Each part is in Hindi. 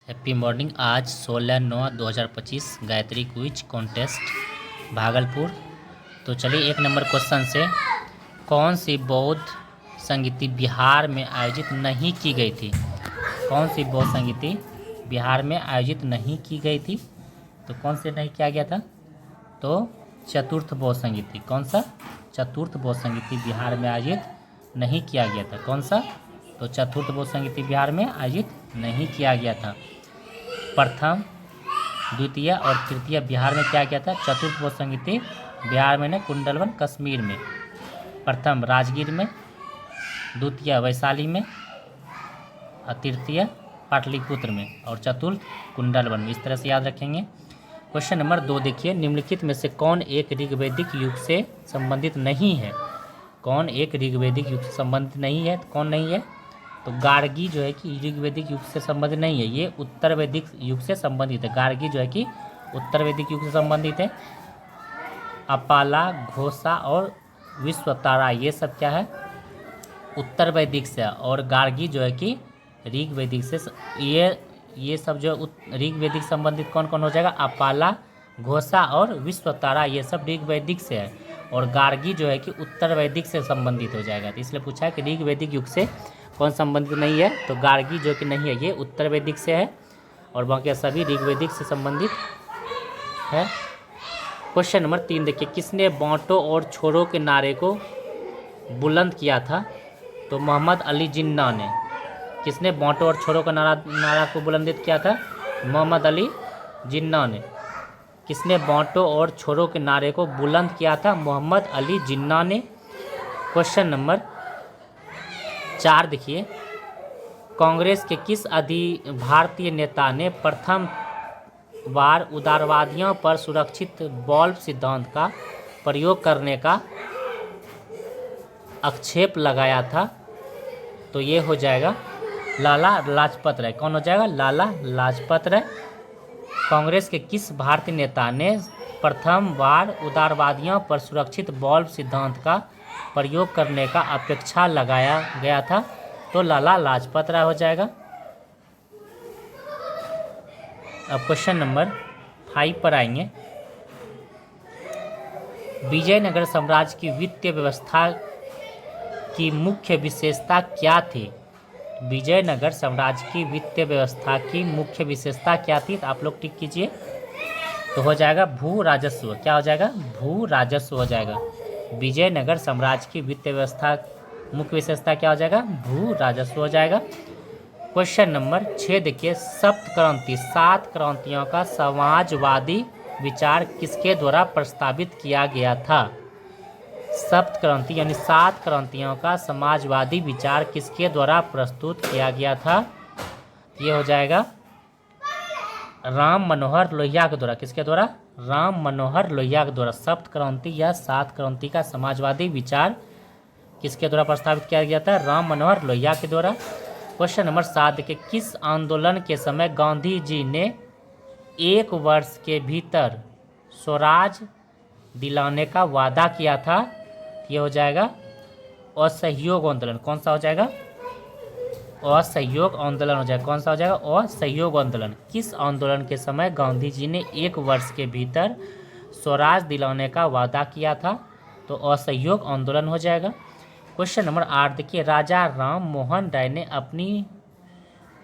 Happy morning. आज 16/9/2025 गायत्री क्विज कॉन्टेस्ट भागलपुर। तो चलिए एक नंबर क्वेश्चन से, कौन सी बौद्ध संगीति बिहार में आयोजित नहीं की गई थी? कौन सी बौद्ध संगीति बिहार में आयोजित नहीं की गई थी? तो कौन से नहीं किया गया था? तो चतुर्थ बौद्ध संगीति। कौन सा? चतुर्थ बौद्ध संगीति बिहार में आयोजित नहीं किया गया था। कौन सा? तो चतुर्थ बौद्ध संगीति बिहार में आयोजित नहीं किया गया था। प्रथम, द्वितीय और तृतीय बिहार में क्या गया था? चतुर्थ बौद्ध संगीति बिहार में कुंडलवन कश्मीर में। प्रथम राजगीर में, द्वितीय वैशाली में और तृतीय पाटलिपुत्र में और चतुर्थ कुंडलवन में। इस तरह से याद रखेंगे। क्वेश्चन नंबर 2 देखिए, निम्नलिखित में से कौन एक ऋग्वैदिक युग से संबंधित नहीं है? कौन एक ऋग्वैदिक युग से संबंधित नहीं है? कौन नहीं है? तो गार्गी जो है कि ऋग्वैदिक युग से संबंधित नहीं है, ये उत्तर वैदिक युग से संबंधित है। गार्गी जो है कि उत्तर वैदिक युग से संबंधित है। अपाला, घोषा और विश्वतारा ये सब क्या है? उत्तर वैदिक से। और गार्गी जो है कि ऋग्वैदिक से। ये सब जो ऋग्वैदिक संबंधित कौन कौन हो जाएगा? अपाला, घोषा और विश्वतारा ये सब ऋग्वैदिक से है। और गार्गी जो है कि उत्तर वैदिक से संबंधित हो जाएगा। तो इसलिए पूछा है कि ऋग्वैदिक युग से कौन संबंधित नहीं है? तो गार्गी जो कि नहीं है, ये उत्तर वैदिक से है और बाकी सभी ऋग्वैदिक से संबंधित है। क्वेश्चन नंबर 3 देखिए, किसने बांटो और छोड़ो के नारे को बुलंद किया था? तो मोहम्मद अली जिन्ना ने। किसने बांटो और छोड़ो का नारा को बुलंदित किया था? मोहम्मद अली जिन्ना ने। किसने बांटो और छोड़ो के नारे को बुलंद किया था? मोहम्मद अली जिन्ना ने। क्वेश्चन नंबर 4 देखिए, कांग्रेस के किस भारतीय नेता ने प्रथम बार उदारवादियों पर सुरक्षित बॉल्ब सिद्धांत का प्रयोग करने का आक्षेप लगाया था? तो ये हो जाएगा लाला लाजपत राय। कौन हो जाएगा? लाला लाजपत राय। कांग्रेस के किस भारतीय नेता ने प्रथम बार उदारवादियों पर सुरक्षित बॉल्ब सिद्धांत का प्रयोग करने का अपेक्षा लगाया गया था? तो लाला लाजपत राय हो जाएगा। अब क्वेश्चन नंबर 5 पर आएंगे। विजयनगर साम्राज्य की वित्तीय व्यवस्था की मुख्य विशेषता क्या थी? विजयनगर साम्राज्य की वित्तीय व्यवस्था की मुख्य विशेषता क्या थी? तो आप लोग टिक कीजिए। तो हो जाएगा भू राजस्व। क्या हो जाएगा? भू राजस्व हो जाएगा। विजयनगर साम्राज्य की वित्तीय व्यवस्था मुख्य विशेषता क्या हो जाएगा? भू राजस्व हो जाएगा। क्वेश्चन नंबर 6 देखिए, सप्त क्रांति 7 क्रांतियों का समाजवादी विचार किसके द्वारा प्रस्तावित किया गया था? सप्त क्रांति यानी 7 क्रांतियों का समाजवादी विचार किसके द्वारा प्रस्तुत किया गया था? ये हो जाएगा राम मनोहर लोहिया के द्वारा। किसके द्वारा? राम मनोहर लोहिया के द्वारा। सप्त क्रांति या 7 क्रांति का समाजवादी विचार किसके द्वारा प्रस्तावित किया गया था? राम मनोहर लोहिया के द्वारा। क्वेश्चन नंबर 7 देखिए, किस आंदोलन के समय गांधी जी ने 1 वर्ष के भीतर स्वराज दिलाने का वादा किया था? ये हो जाएगा असहयोग आंदोलन। कौन सा हो जाएगा? असहयोग आंदोलन हो जाएगा। कौन सा हो जाएगा? असहयोग आंदोलन। किस आंदोलन के समय गांधी जी ने 1 वर्ष के भीतर स्वराज दिलाने का वादा किया था? तो असहयोग आंदोलन हो जाएगा। क्वेश्चन नंबर 8 देखिए, राजा राम मोहन राय ने अपनी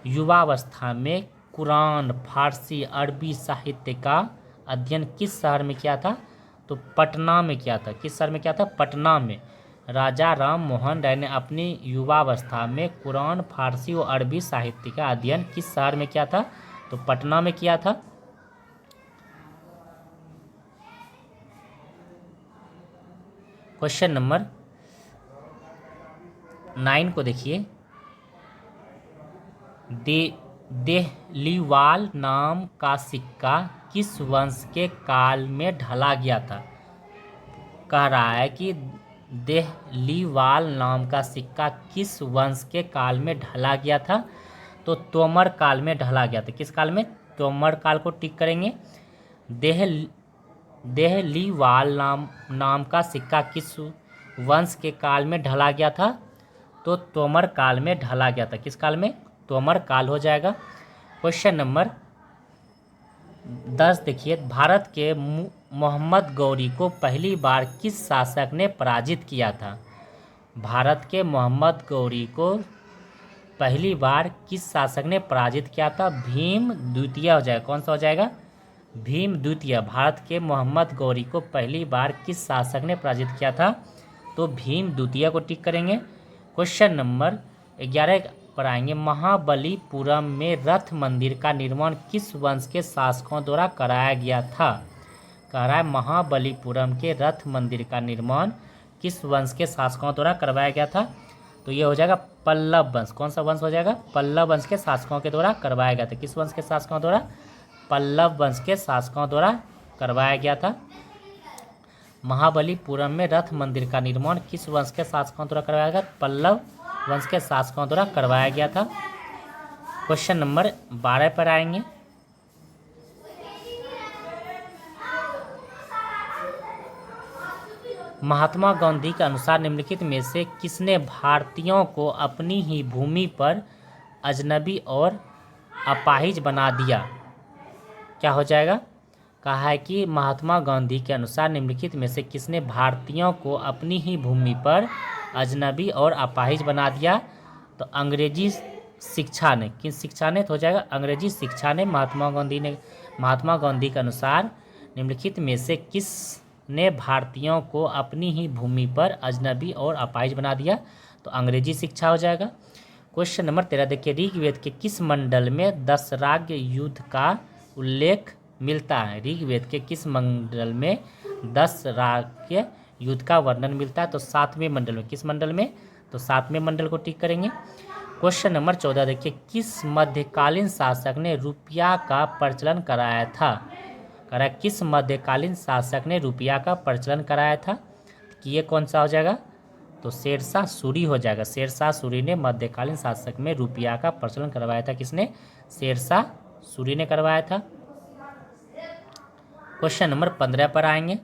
युवावस्था में कुरान, फारसी, अरबी साहित्य का अध्ययन किस शहर में किया था? तो पटना में किया था। किस शहर में किया था? पटना में। राजा राम मोहन राय ने अपनी युवावस्था में कुरान, फारसी और अरबी साहित्य का अध्ययन किस शहर में किया था? तो पटना में किया था। क्वेश्चन नंबर 9 को देखिए, देहलीवाल नाम का सिक्का किस वंश के काल में ढला गया था? कह रहा है कि देहलीवाल नाम का सिक्का किस वंश के काल में ढला गया था? तो तोमर काल में ढला गया था। किस काल में? तोमर काल को टिक करेंगे। देहलीवाल नाम का सिक्का किस वंश के काल में ढला गया था? तो तोमर काल में ढला गया था। किस काल में? तोमर काल हो जाएगा। क्वेश्चन नंबर 10 देखिए, भारत के मोहम्मद गौरी को पहली बार किस शासक ने पराजित किया था? भारत के मोहम्मद गौरी को पहली बार किस शासक ने पराजित किया था? भीम द्वितीय हो जाएगा। कौन सा हो जाएगा? भीम द्वितीय। भारत के मोहम्मद गौरी को पहली बार किस शासक ने पराजित किया था? तो भीम द्वितीय को टिक करेंगे। क्वेश्चन नंबर 11 पर आएंगे, महाबलीपुरम में रथ मंदिर का निर्माण किस वंश के शासकों द्वारा कराया गया था? कह रहा है महाबलीपुरम के रथ मंदिर का निर्माण किस वंश के शासकों द्वारा करवाया गया था? तो ये हो जाएगा पल्लव वंश। कौन सा वंश हो जाएगा? पल्लव वंश के शासकों के द्वारा करवाया गया था। किस वंश के शासकों द्वारा? पल्लव वंश के शासकों द्वारा करवाया गया था। महाबलीपुरम में रथ मंदिर का निर्माण किस वंश के शासकों द्वारा करवाया गया? पल्लव वंश के शासकों द्वारा करवाया गया था। क्वेश्चन नंबर 12 पर आएंगे, महात्मा गांधी के अनुसार निम्नलिखित में से किसने भारतीयों को अपनी ही भूमि पर अजनबी और अपाहिज बना दिया? क्या हो जाएगा? कहा है कि महात्मा गांधी के अनुसार निम्नलिखित में से किसने भारतीयों को अपनी ही भूमि पर अजनबी और अपाहिज बना दिया? तो अंग्रेजी शिक्षा ने। किस शिक्षा ने? तो हो जाएगा अंग्रेजी शिक्षा ने। महात्मा गांधी के अनुसार निम्नलिखित में से किसने भारतीयों को अपनी ही भूमि पर अजनबी और अपाहिज बना दिया? तो अंग्रेजी शिक्षा हो जाएगा। क्वेश्चन नंबर 13 देखिए, ऋग्वेद के किस मंडल में दशराग युद्ध का उल्लेख मिलता है? ऋग्वेद के किस मंडल में दशराग युद्ध का वर्णन मिलता है? तो 7वें मंडल में। किस मंडल में? तो 7वें मंडल को टिक करेंगे। क्वेश्चन नंबर 14 देखिए, किस मध्यकालीन शासक ने रुपया का प्रचलन कराया था? कह रहा है किस मध्यकालीन शासक ने रुपया का प्रचलन कराया था? कि ये कौन सा हो जाएगा? तो शेरशाह सूरी हो जाएगा। शेरशाह सूरी ने मध्यकालीन शासक में रुपया का प्रचलन करवाया था। किसने? शेरशाह सूरी ने करवाया था। क्वेश्चन नंबर 15 पर आएंगे,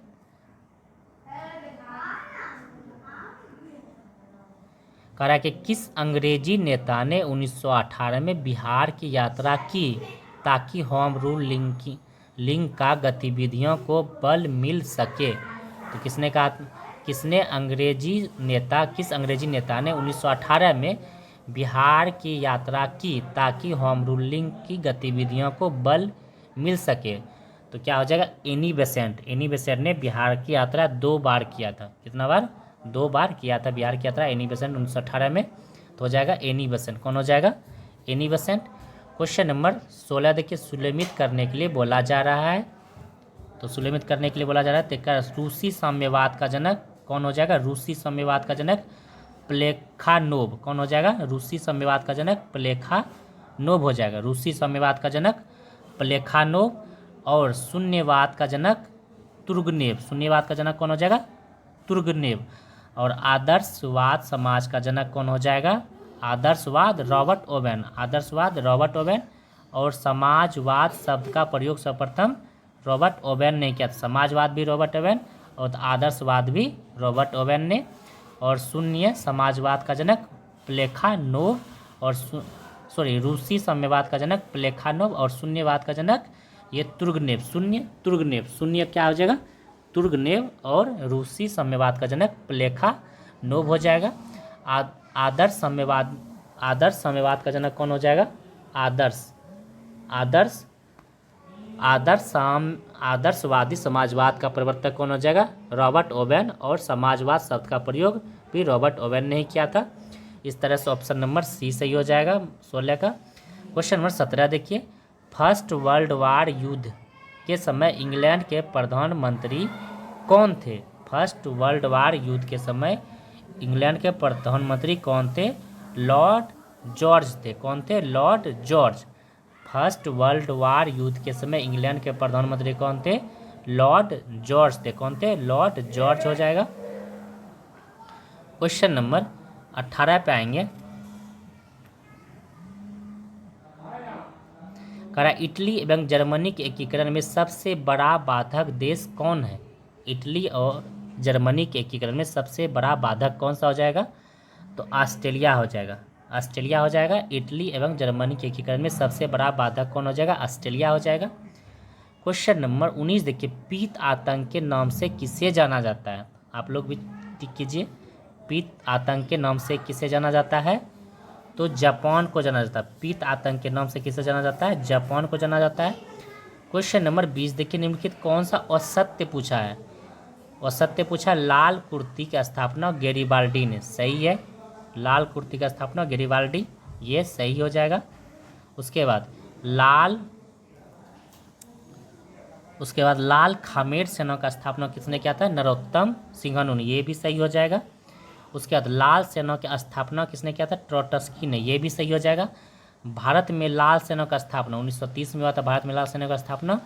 कह रहा है कि किस अंग्रेजी नेता ने 1918 में बिहार की यात्रा की ताकि होम रूल लिंग का गतिविधियों को बल मिल सके? तो किसने कहा? किस अंग्रेजी नेता ने 1918 में बिहार की यात्रा की ताकि होम रूलिंग की गतिविधियों को बल मिल सके? तो क्या हो जाएगा? Annie Besant. एनी बेसेंट ने बिहार की यात्रा 2 बार किया था। कितना बार? 2 बार किया था बिहार की यात्रा एनी बेसेंट 1918 में। तो हो जाएगा एनी बेसेंट। कौन हो जाएगा? Annie Besant. क्वेश्चन नंबर 16 देखिए, सुलेमित करने के लिए बोला जा रहा है। तो सुलेमित करने के लिए बोला जा रहा है तो रूसी साम्यवाद का जनक कौन हो जाएगा? रूसी साम्यवाद का जनक प्लेखानोव। कौन हो जाएगा? रूसी साम्यवाद का जनक प्लेखानोव हो जाएगा। रूसी साम्यवाद का जनक प्लेखानोव। और शून्यवाद का जनक तुर्गनेव। शून्यवाद का जनक कौन हो जाएगा? तुर्गनेव। और आदर्शवाद समाज का जनक कौन हो जाएगा? आदर्शवाद रॉबर्ट ओवेन। आदर्शवाद रॉबर्ट ओवेन। और समाजवाद शब्द का प्रयोग सर्वप्रथम रॉबर्ट ओवेन ने किया था। समाजवाद भी रॉबर्ट ओवेन और आदर्शवाद भी रॉबर्ट ओवेन ने। और शून्य समाजवाद का जनक प्लेखानोव और रूसी साम्यवाद का जनक प्लेखानोव और शून्यवाद का जनक ये तुर्गनेव। तुर्गनेव। शून्य क्या हो जाएगा? तुर्गनेव। और रूसी साम्यवाद का जनक प्लेखानोव हो जाएगा। आदर्श साम्यवाद का जनक कौन हो जाएगा? आदर्शवादी समाजवाद का प्रवर्तक कौन हो जाएगा? Robert Owen. और समाजवाद शब्द का प्रयोग भी रॉबर्ट ओवेन ने ही किया था। इस तरह से ऑप्शन नंबर सी सही हो जाएगा 16 का। क्वेश्चन नंबर 17 देखिए, फर्स्ट वर्ल्ड वार युद्ध के समय इंग्लैंड के प्रधानमंत्री कौन थे? फर्स्ट वर्ल्ड वार युद्ध के समय इंग्लैंड के प्रधानमंत्री कौन थे? लॉर्ड जॉर्ज थे। कौन थे? Lord George. First world war युद्ध के समय इंग्लैंड के प्रधानमंत्री कौन थे? लॉर्ड जॉर्ज थे। कौन थे? लॉर्ड जॉर्ज हो जाएगा। क्वेश्चन नंबर 18 पे आएंगे, करा इटली एवं जर्मनी के एकीकरण में सबसे बड़ा बाधक देश कौन है? इटली और जर्मनी के एकीकरण में सबसे बड़ा बाधक कौन सा हो जाएगा? तो ऑस्ट्रेलिया हो जाएगा। ऑस्ट्रेलिया हो जाएगा। इटली एवं जर्मनी के एकीकरण में सबसे बड़ा बाधक कौन हो जाएगा? ऑस्ट्रेलिया हो जाएगा। क्वेश्चन नंबर 19 देखिए, पीत आतंक के नाम से किसे जाना जाता है? आप लोग भी टिक कीजिए। पीत आतंक के नाम से किसे जाना जाता है? तो जापान को जाना जाता है। पीत आतंक के नाम से किसे जाना जाता है? जापान को जाना जाता है। क्वेश्चन नंबर 20 देखिए, निम्नलिखित कौन सा असत्य पूछा है? असत्य पूछा, लाल कुर्ती की स्थापना गैरिबाल्डी ने। सही है, लाल कुर्ती का स्थापना गैरिबाल्डी, ये सही हो जाएगा। उसके बाद लाल खामेर सेना का स्थापना किसने किया था? नरोत्तम सिंहनु ने, ये भी सही हो जाएगा। उसके बाद लाल सेना की स्थापना किसने किया था? ट्रोटस्की ने, ये भी सही हो जाएगा। भारत में लाल सेना का स्थापना 1930 में हुआ था, भारत में लाल सेना का स्थापना,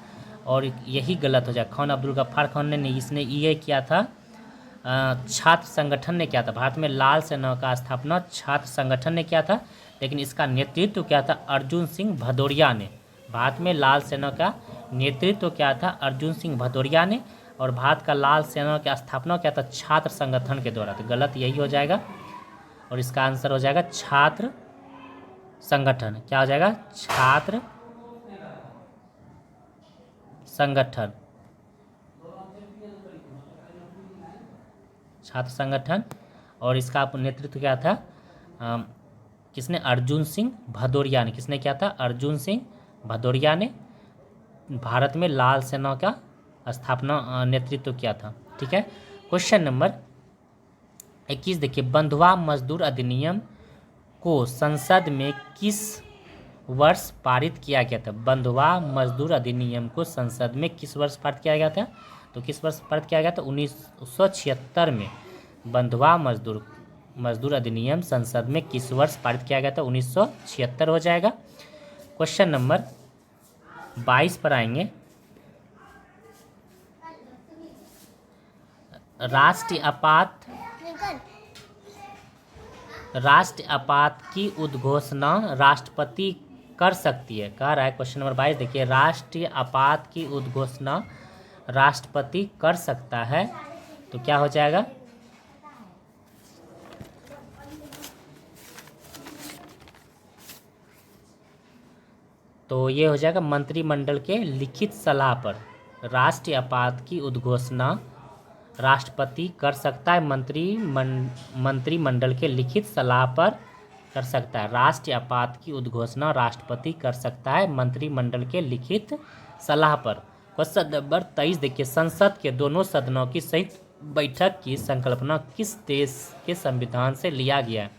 और यही गलत हो जाएगा। खान अब्दुल गफ्फार खान ने इसने ये किया था, छात्र संगठन ने किया था। भारत में लाल सेना का स्थापना छात्र संगठन ने किया था, लेकिन इसका नेतृत्व किया था अर्जुन सिंह भदौरिया ने। भारत में लाल सेना का नेतृत्व किया था अर्जुन सिंह भदौरिया ने, और भारत का लाल सेना की स्थापना किया था छात्र संगठन के द्वारा। तो गलत यही हो जाएगा, और इसका आंसर हो जाएगा छात्र संगठन। क्या हो जाएगा? छात्र संगठन, छात्र संगठन। और इसका नेतृत्व क्या था? किसने? अर्जुन सिंह भदौरिया ने। किसने किया था? अर्जुन सिंह भदौरिया ने भारत में लाल सेना का स्थापना नेतृत्व किया था। ठीक है। क्वेश्चन नंबर 21 देखिए, बंधुआ मजदूर अधिनियम को संसद में किस वर्ष पारित किया गया था? बंधुआ मजदूर अधिनियम को संसद में किस वर्ष पारित किया गया था? तो किस वर्ष पारित किया गया था? 1976 में बंधुआ मजदूर अधिनियम संसद में किस वर्ष पारित किया गया था? 1976 हो जाएगा। क्वेश्चन नंबर 22 पर आएंगे। राष्ट्रीय आपात की उद्घोषणा राष्ट्रपति कर सकती है। कह रहा है क्वेश्चन नंबर 22 देखिए, राष्ट्रीय आपात की उद्घोषणा राष्ट्रपति कर सकता है, तो क्या हो जाएगा? तो ये हो जाएगा मंत्रिमंडल के लिखित सलाह पर राष्ट्रीय आपात की उद्घोषणा राष्ट्रपति कर सकता है। मंत्रिमंडल के लिखित सलाह पर कर सकता है। राष्ट्रीय आपात की उद्घोषणा राष्ट्रपति कर सकता है मंत्रिमंडल के लिखित सलाह पर। क्वेश्चन नंबर 23 देखिए, संसद के दोनों सदनों की संयुक्त बैठक की संकल्पना किस देश के संविधान से लिया गया है?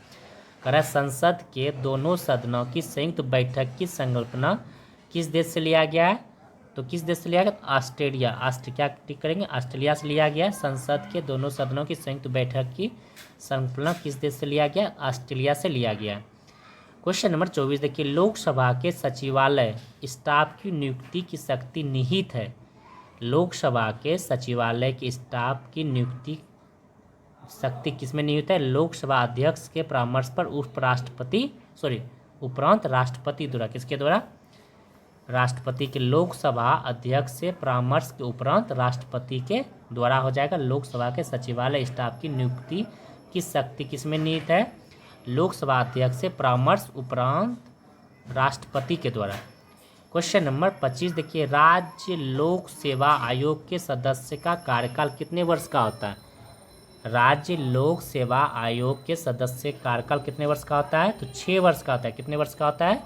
कह रहा है संसद के दोनों सदनों की संयुक्त बैठक की संकल्पना किस देश से लिया गया है? तो किस देश से लिया गया? ऑस्ट्रेलिया। क्या टिक करेंगे? ऑस्ट्रेलिया से लिया गया है। संसद के दोनों सदनों की संयुक्त बैठक की संकल्पना किस देश से लिया गया? ऑस्ट्रेलिया से लिया गया है। क्वेश्चन नंबर 24 देखिए, लोकसभा के सचिवालय स्टाफ की नियुक्ति की शक्ति निहित है। लोकसभा के सचिवालय के स्टाफ की नियुक्ति शक्ति किसमें निहित है? लोकसभा अध्यक्ष के परामर्श पर उपरांत राष्ट्रपति द्वारा। किसके द्वारा? राष्ट्रपति के। लोकसभा अध्यक्ष से परामर्श के उपरांत राष्ट्रपति के द्वारा हो जाएगा। लोकसभा के सचिवालय स्टाफ की नियुक्ति की शक्ति किसमें निहित है? लोकसभा अध्यक्ष से परामर्श उपरांत राष्ट्रपति के द्वारा। क्वेश्चन नंबर 25 देखिए, राज्य लोक सेवा आयोग के सदस्य का कार्यकाल कितने वर्ष का होता है? राज्य लोक सेवा आयोग के सदस्य कार्यकाल कितने वर्ष का होता है? तो 6 वर्ष का होता है। कितने वर्ष का होता है?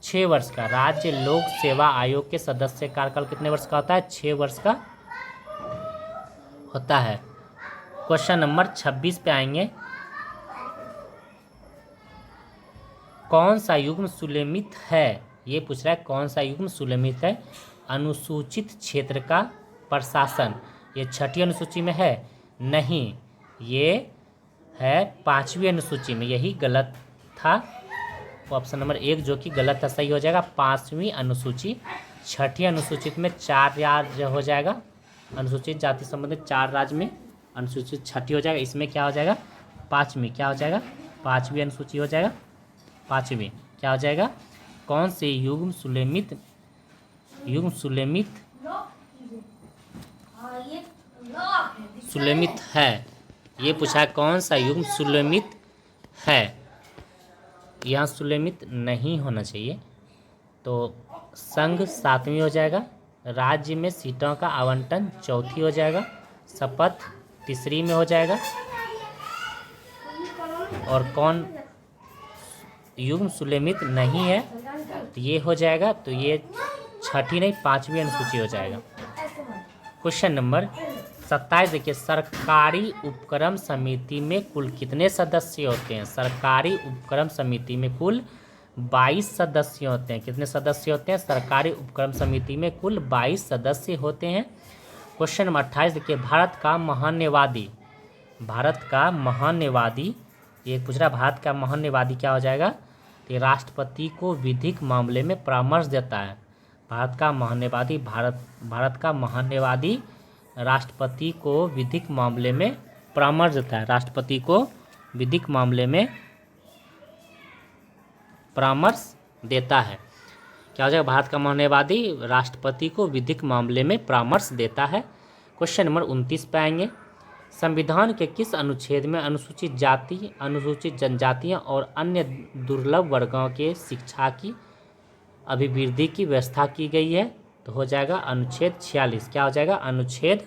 6 वर्ष का। राज्य लोक सेवा आयोग के सदस्य कार्यकाल कितने वर्ष का होता है? 6 वर्ष का होता है। क्वेश्चन नंबर 26 पे आएंगे। कौन सा युग्म सुलेमित है? ये पूछ रहा है कौन सा युग्म सुलेमित है? अनुसूचित क्षेत्र का प्रशासन, ये 6ठी अनुसूची में है? नहीं, ये है 5वीं अनुसूची में। यही गलत था। ऑप्शन नंबर 1 जो कि गलत था सही हो जाएगा। 5वीं अनुसूची। 6ठी अनुसूचित में 4 राज्य हो जाएगा। अनुसूचित जाति संबंधित 4 राज्य में अनुसूचित 6ठी हो जाएगा। इसमें क्या हो जाएगा? 5वीं। क्या हो जाएगा? 5वीं अनुसूची हो जाएगा। 5वीं क्या हो जाएगा? कौन से युग्म सुलेमित है? ये पूछा है कौन सा युग्म सुलेमित है। यहाँ सुलेमित नहीं होना चाहिए, तो संघ 7वीं हो जाएगा, राज्य में सीटों का आवंटन 4थी हो जाएगा, शपथ 3री में हो जाएगा, और कौन युग्म सुलेमित नहीं है तो ये हो जाएगा, तो ये 6ठी नहीं 5वीं अनुसूची हो जाएगा। क्वेश्चन नंबर 27 देखिए, सरकारी उपक्रम समिति में कुल कितने सदस्य होते हैं? सरकारी उपक्रम समिति में कुल 22 सदस्य होते हैं। कितने सदस्य होते हैं? सरकारी उपक्रम समिति में कुल 22 सदस्य होते हैं। क्वेश्चन नंबर 28 देखिए, भारत का महान्यवादी ये पूछ रहा, भारत का महान्यवादी क्या हो जाएगा? तो राष्ट्रपति को विधिक मामले में परामर्श देता है। भारत का महान्यवादी राष्ट्रपति को विधिक मामले में परामर्श देता है। राष्ट्रपति को विधिक मामले में परामर्श देता है। क्या हो जाएगा? भारत का महान्यायवादी राष्ट्रपति को विधिक मामले में परामर्श देता है। क्वेश्चन नंबर 29 पे आएंगे, संविधान के किस अनुच्छेद में अनुसूचित जाति, अनुसूचित जनजातियां और अन्य दुर्लभ वर्गों के शिक्षा की अभिवृद्धि की व्यवस्था की गई है? तो हो जाएगा अनुच्छेद 46। क्या हो जाएगा? अनुच्छेद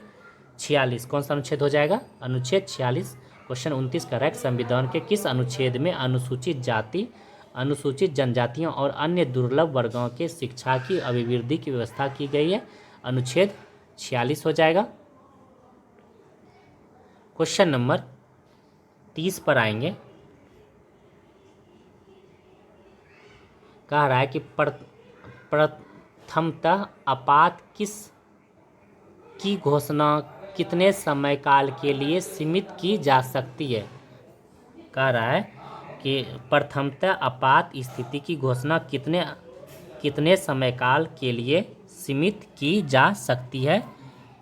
46। कौन सा अनुच्छेद हो जाएगा? अनुच्छेद 46। क्वेश्चन 29 करेक्ट, संविधान के किस अनुच्छेद में अनुसूचित जाति, अनुसूचित जनजातियों और अन्य दुर्लभ वर्गों के शिक्षा की अभिवृद्धि की व्यवस्था की गई है? अनुच्छेद 46 हो जाएगा। क्वेश्चन नंबर 30 पर आएंगे, कह रहा है कि प्रथमतः आपात किस की घोषणा कितने समय काल के लिए सीमित की जा सकती है? कह रहा है कि प्रथमतः आपात स्थिति की घोषणा कितने समय काल के लिए सीमित की जा सकती है?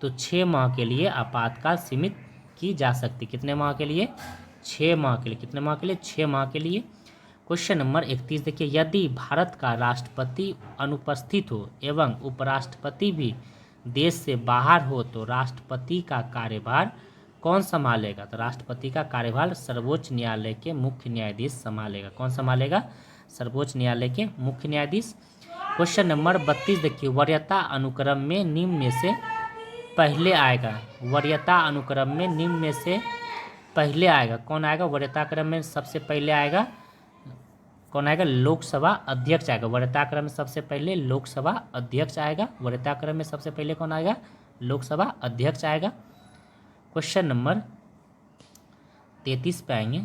तो 6 माह के लिए आपातकाल सीमित की जा सकती। कितने माह के लिए? 6 माह के लिए। कितने माह के लिए? 6 माह के लिए। क्वेश्चन नंबर 31 देखिए, यदि भारत का राष्ट्रपति अनुपस्थित हो एवं उपराष्ट्रपति भी देश से बाहर हो तो राष्ट्रपति का कार्यभार कौन संभालेगा? तो राष्ट्रपति का कार्यभार सर्वोच्च न्यायालय के मुख्य न्यायाधीश संभालेगा। कौन संभालेगा? सर्वोच्च न्यायालय के मुख्य न्यायाधीश। क्वेश्चन नंबर 32 देखिए, वरीयता अनुक्रम में निम्न में से पहले आएगा। वरीयता अनुक्रम में निम्न में से पहले आएगा। कौन आएगा? वरीयता क्रम में सबसे पहले आएगा कौन आएगा? लोकसभा अध्यक्ष आएगा। वरीयता क्रम में सबसे पहले लोकसभा अध्यक्ष आएगा। वरीयता क्रम में सबसे पहले कौन आएगा? लोकसभा अध्यक्ष आएगा। क्वेश्चन नंबर 33 पे आएंगे,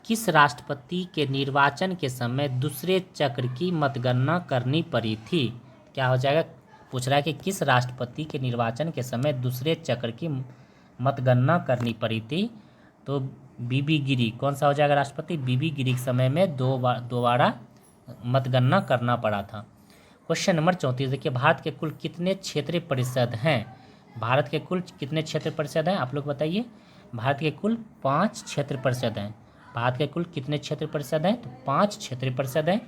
किस राष्ट्रपति के निर्वाचन के समय दूसरे चक्र की मतगणना करनी पड़ी थी? क्या हो जाएगा? पूछ रहा है कि किस राष्ट्रपति के निर्वाचन के समय दूसरे चक्र की मतगणना करनी पड़ी थी? तो बीबी गिरी। कौन सा हो जाएगा राष्ट्रपति? बीबी गिरी के समय में दोबारा मतगणना करना पड़ा था। क्वेश्चन नंबर 34 देखिए, भारत के कुल कितने क्षेत्रीय परिषद हैं? भारत के कुल कितने क्षेत्र परिषद हैं? आप लोग बताइए। भारत के कुल 5 क्षेत्र परिषद हैं। भारत के कुल कितने क्षेत्र परिषद हैं? तो 5 क्षेत्रीय परिषद हैं।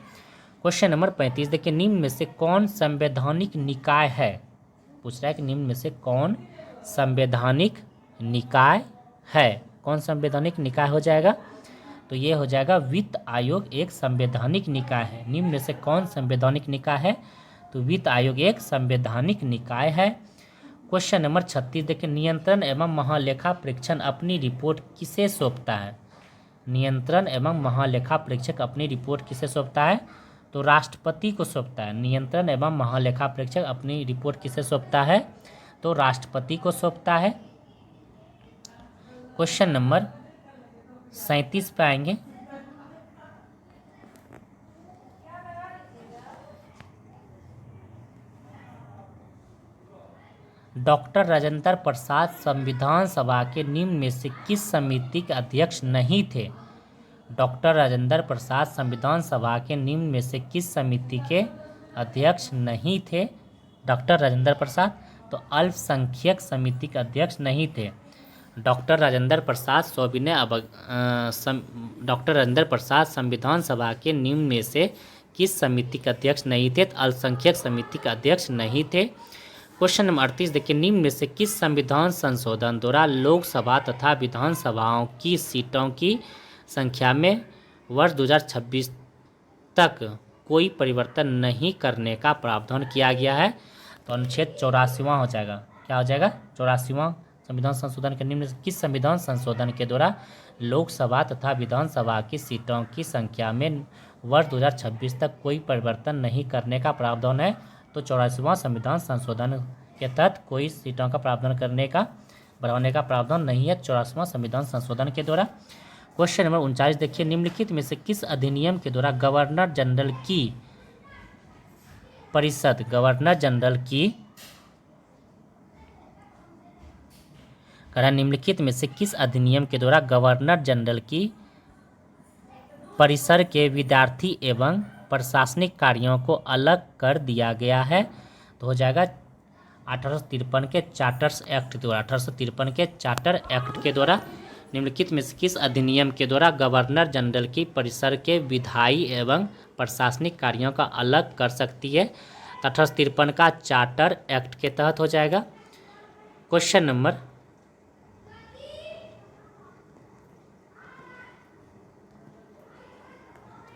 क्वेश्चन नंबर 35 देखिए, निम्न में से कौन संवैधानिक निकाय है? पूछ रहा है कि निम्न में से कौन संवैधानिक निकाय है? कौन संवैधानिक निकाय हो जाएगा? तो ये हो जाएगा वित्त आयोग एक संवैधानिक निकाय है। निम्न में से कौन संवैधानिक निकाय है? तो वित्त आयोग एक संवैधानिक निकाय है। क्वेश्चन नंबर 36 देखिए, नियंत्रण एवं महालेखा परीक्षण अपनी रिपोर्ट किसे सौंपता है? नियंत्रण एवं महालेखा परीक्षक अपनी रिपोर्ट किसे सौंपता है? तो राष्ट्रपति को सौंपता है। नियंत्रण एवं महालेखा परीक्षक अपनी रिपोर्ट किसे सौंपता है? तो राष्ट्रपति को सौंपता है। क्वेश्चन नंबर 37 पे आएंगे, डॉक्टर राजेंद्र प्रसाद संविधान सभा के निम्न में से किस समिति के अध्यक्ष नहीं थे? डॉक्टर राजेंद्र प्रसाद संविधान सभा के निम्न में से किस समिति के अध्यक्ष नहीं थे? डॉक्टर राजेंद्र प्रसाद तो अल्पसंख्यक समिति के अध्यक्ष नहीं थे। डॉक्टर राजेंद्र प्रसाद डॉक्टर राजेंद्र प्रसाद संविधान सभा के निम्न में से किस समिति के अध्यक्ष नहीं थे? तो अल्पसंख्यक समिति के अध्यक्ष नहीं थे। क्वेश्चन नंबर 38 देखिए, निम्न में से किस संविधान संशोधन द्वारा लोकसभा तथा विधानसभाओं की सीटों की संख्या में वर्ष 2026 तक कोई परिवर्तन नहीं करने का प्रावधान किया गया है। तो अनुच्छेद 84वां हो जाएगा। क्या हो जाएगा? 84वां संविधान संशोधन के निम्न किस संविधान संशोधन के द्वारा लोकसभा तथा विधानसभा की सीटों की संख्या में वर्ष 2026 तक कोई परिवर्तन नहीं करने का प्रावधान है? तो 84वां संविधान संशोधन के तहत कोई सीटों का प्रावधान करने का बढ़ाने का प्रावधान नहीं है 84वां संविधान संशोधन के द्वारा। क्वेश्चन नंबर 39 देखिए, निम्नलिखित में से किस अधिनियम के द्वारा गवर्नर जनरल की परिषद निम्नलिखित में से किस अधिनियम के द्वारा गवर्नर जनरल की परिसर के विद्यार्थी एवं प्रशासनिक कार्यों को अलग कर दिया गया है? तो हो जाएगा 1853 के चार्टर्स एक्ट द्वारा। 1853 के चार्टर एक्ट के द्वारा निम्नलिखित में से किस अधिनियम के द्वारा गवर्नर जनरल की परिसर के विधायी एवं प्रशासनिक कार्यों का अलग कर सकती है? 1853 का चार्टर एक्ट के तहत हो जाएगा। क्वेश्चन नंबर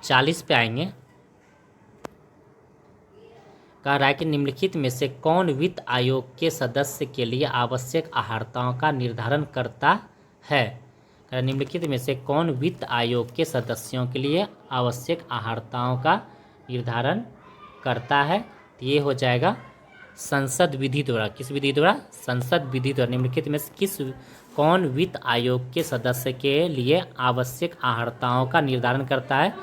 40 पे आएंगे। कह रहा है कि निम्नलिखित में से कौन वित्त आयोग के सदस्य के लिए आवश्यक अहर्ताओं का निर्धारण करता है? निम्नलिखित में से कौन वित्त आयोग के सदस्यों के लिए आवश्यक अहर्ताओं का निर्धारण करता है? तो ये हो जाएगा संसद विधि द्वारा। किस विधि द्वारा? संसद विधि द्वारा। निम्नलिखित में से कौन वित्त आयोग के सदस्य के लिए आवश्यक अहर्ताओं का निर्धारण करता है?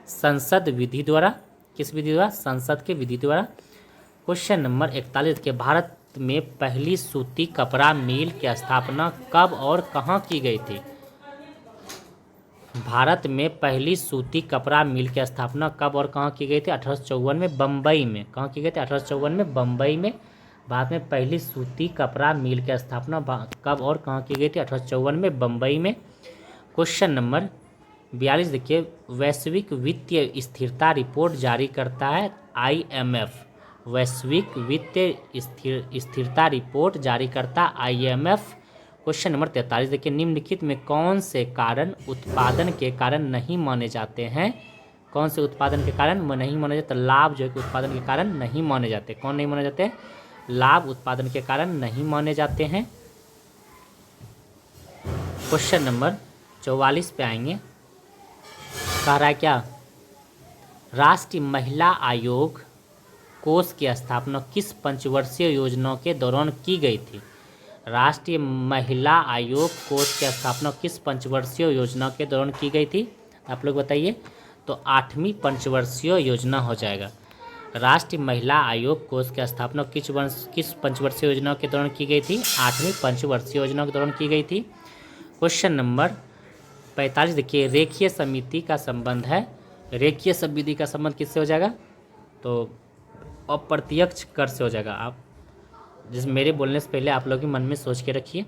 संसद विधि द्वारा। किस विधि द्वारा? संसद के विधि द्वारा। क्वेश्चन नंबर 41 के भारत में पहली सूती कपड़ा मिल की स्थापना कब और कहाँ की गई थी? भारत में पहली सूती कपड़ा मिल की स्थापना कब और कहाँ की गई थी? 1854 में बम्बई में। कहाँ की गई थी? 1854 में बम्बई में भारत में पहली सूती कपड़ा मिल की स्थापना कब और कहाँ की गई थी? 1854 में बम्बई में। क्वेश्चन नंबर 42 देखिए, वैश्विक वित्तीय स्थिरता रिपोर्ट जारी करता है IMF। वैश्विक वित्तीय स्थिरता रिपोर्ट जारी करता IMF। क्वेश्चन नंबर 43 देखिए, निम्नलिखित में कौन से कारण उत्पादन के कारण नहीं माने जाते हैं? कौन से उत्पादन के कारण नहीं माने जाते? लाभ जो है कि उत्पादन के कारण नहीं माने जाते। कौन नहीं माने जाते? लाभ उत्पादन के कारण नहीं माने जाते हैं। क्वेश्चन नंबर 44 पे आएंगे। कह रहा है क्या? राष्ट्रीय महिला आयोग कोष की स्थापना किस पंचवर्षीय योजना के दौरान की गई थी? राष्ट्रीय महिला आयोग कोष की स्थापना किस पंचवर्षीय योजना के दौरान की गई थी? आप लोग बताइए। तो 8वीं पंचवर्षीय योजना हो जाएगा। राष्ट्रीय महिला आयोग कोष की स्थापना किस पंचवर्षीय योजना के दौरान की गई थी? 8वीं पंचवर्षीय योजना के दौरान की गई थी। क्वेश्चन नंबर 45 देखिए, रेखीय समिति का संबंध है। रेखीय समिति का संबंध किससे हो जाएगा? तो अप्रत्यक्ष कर से हो जाएगा। आप जिस मेरे बोलने से पहले आप लोग के मन में सोच के रखिए।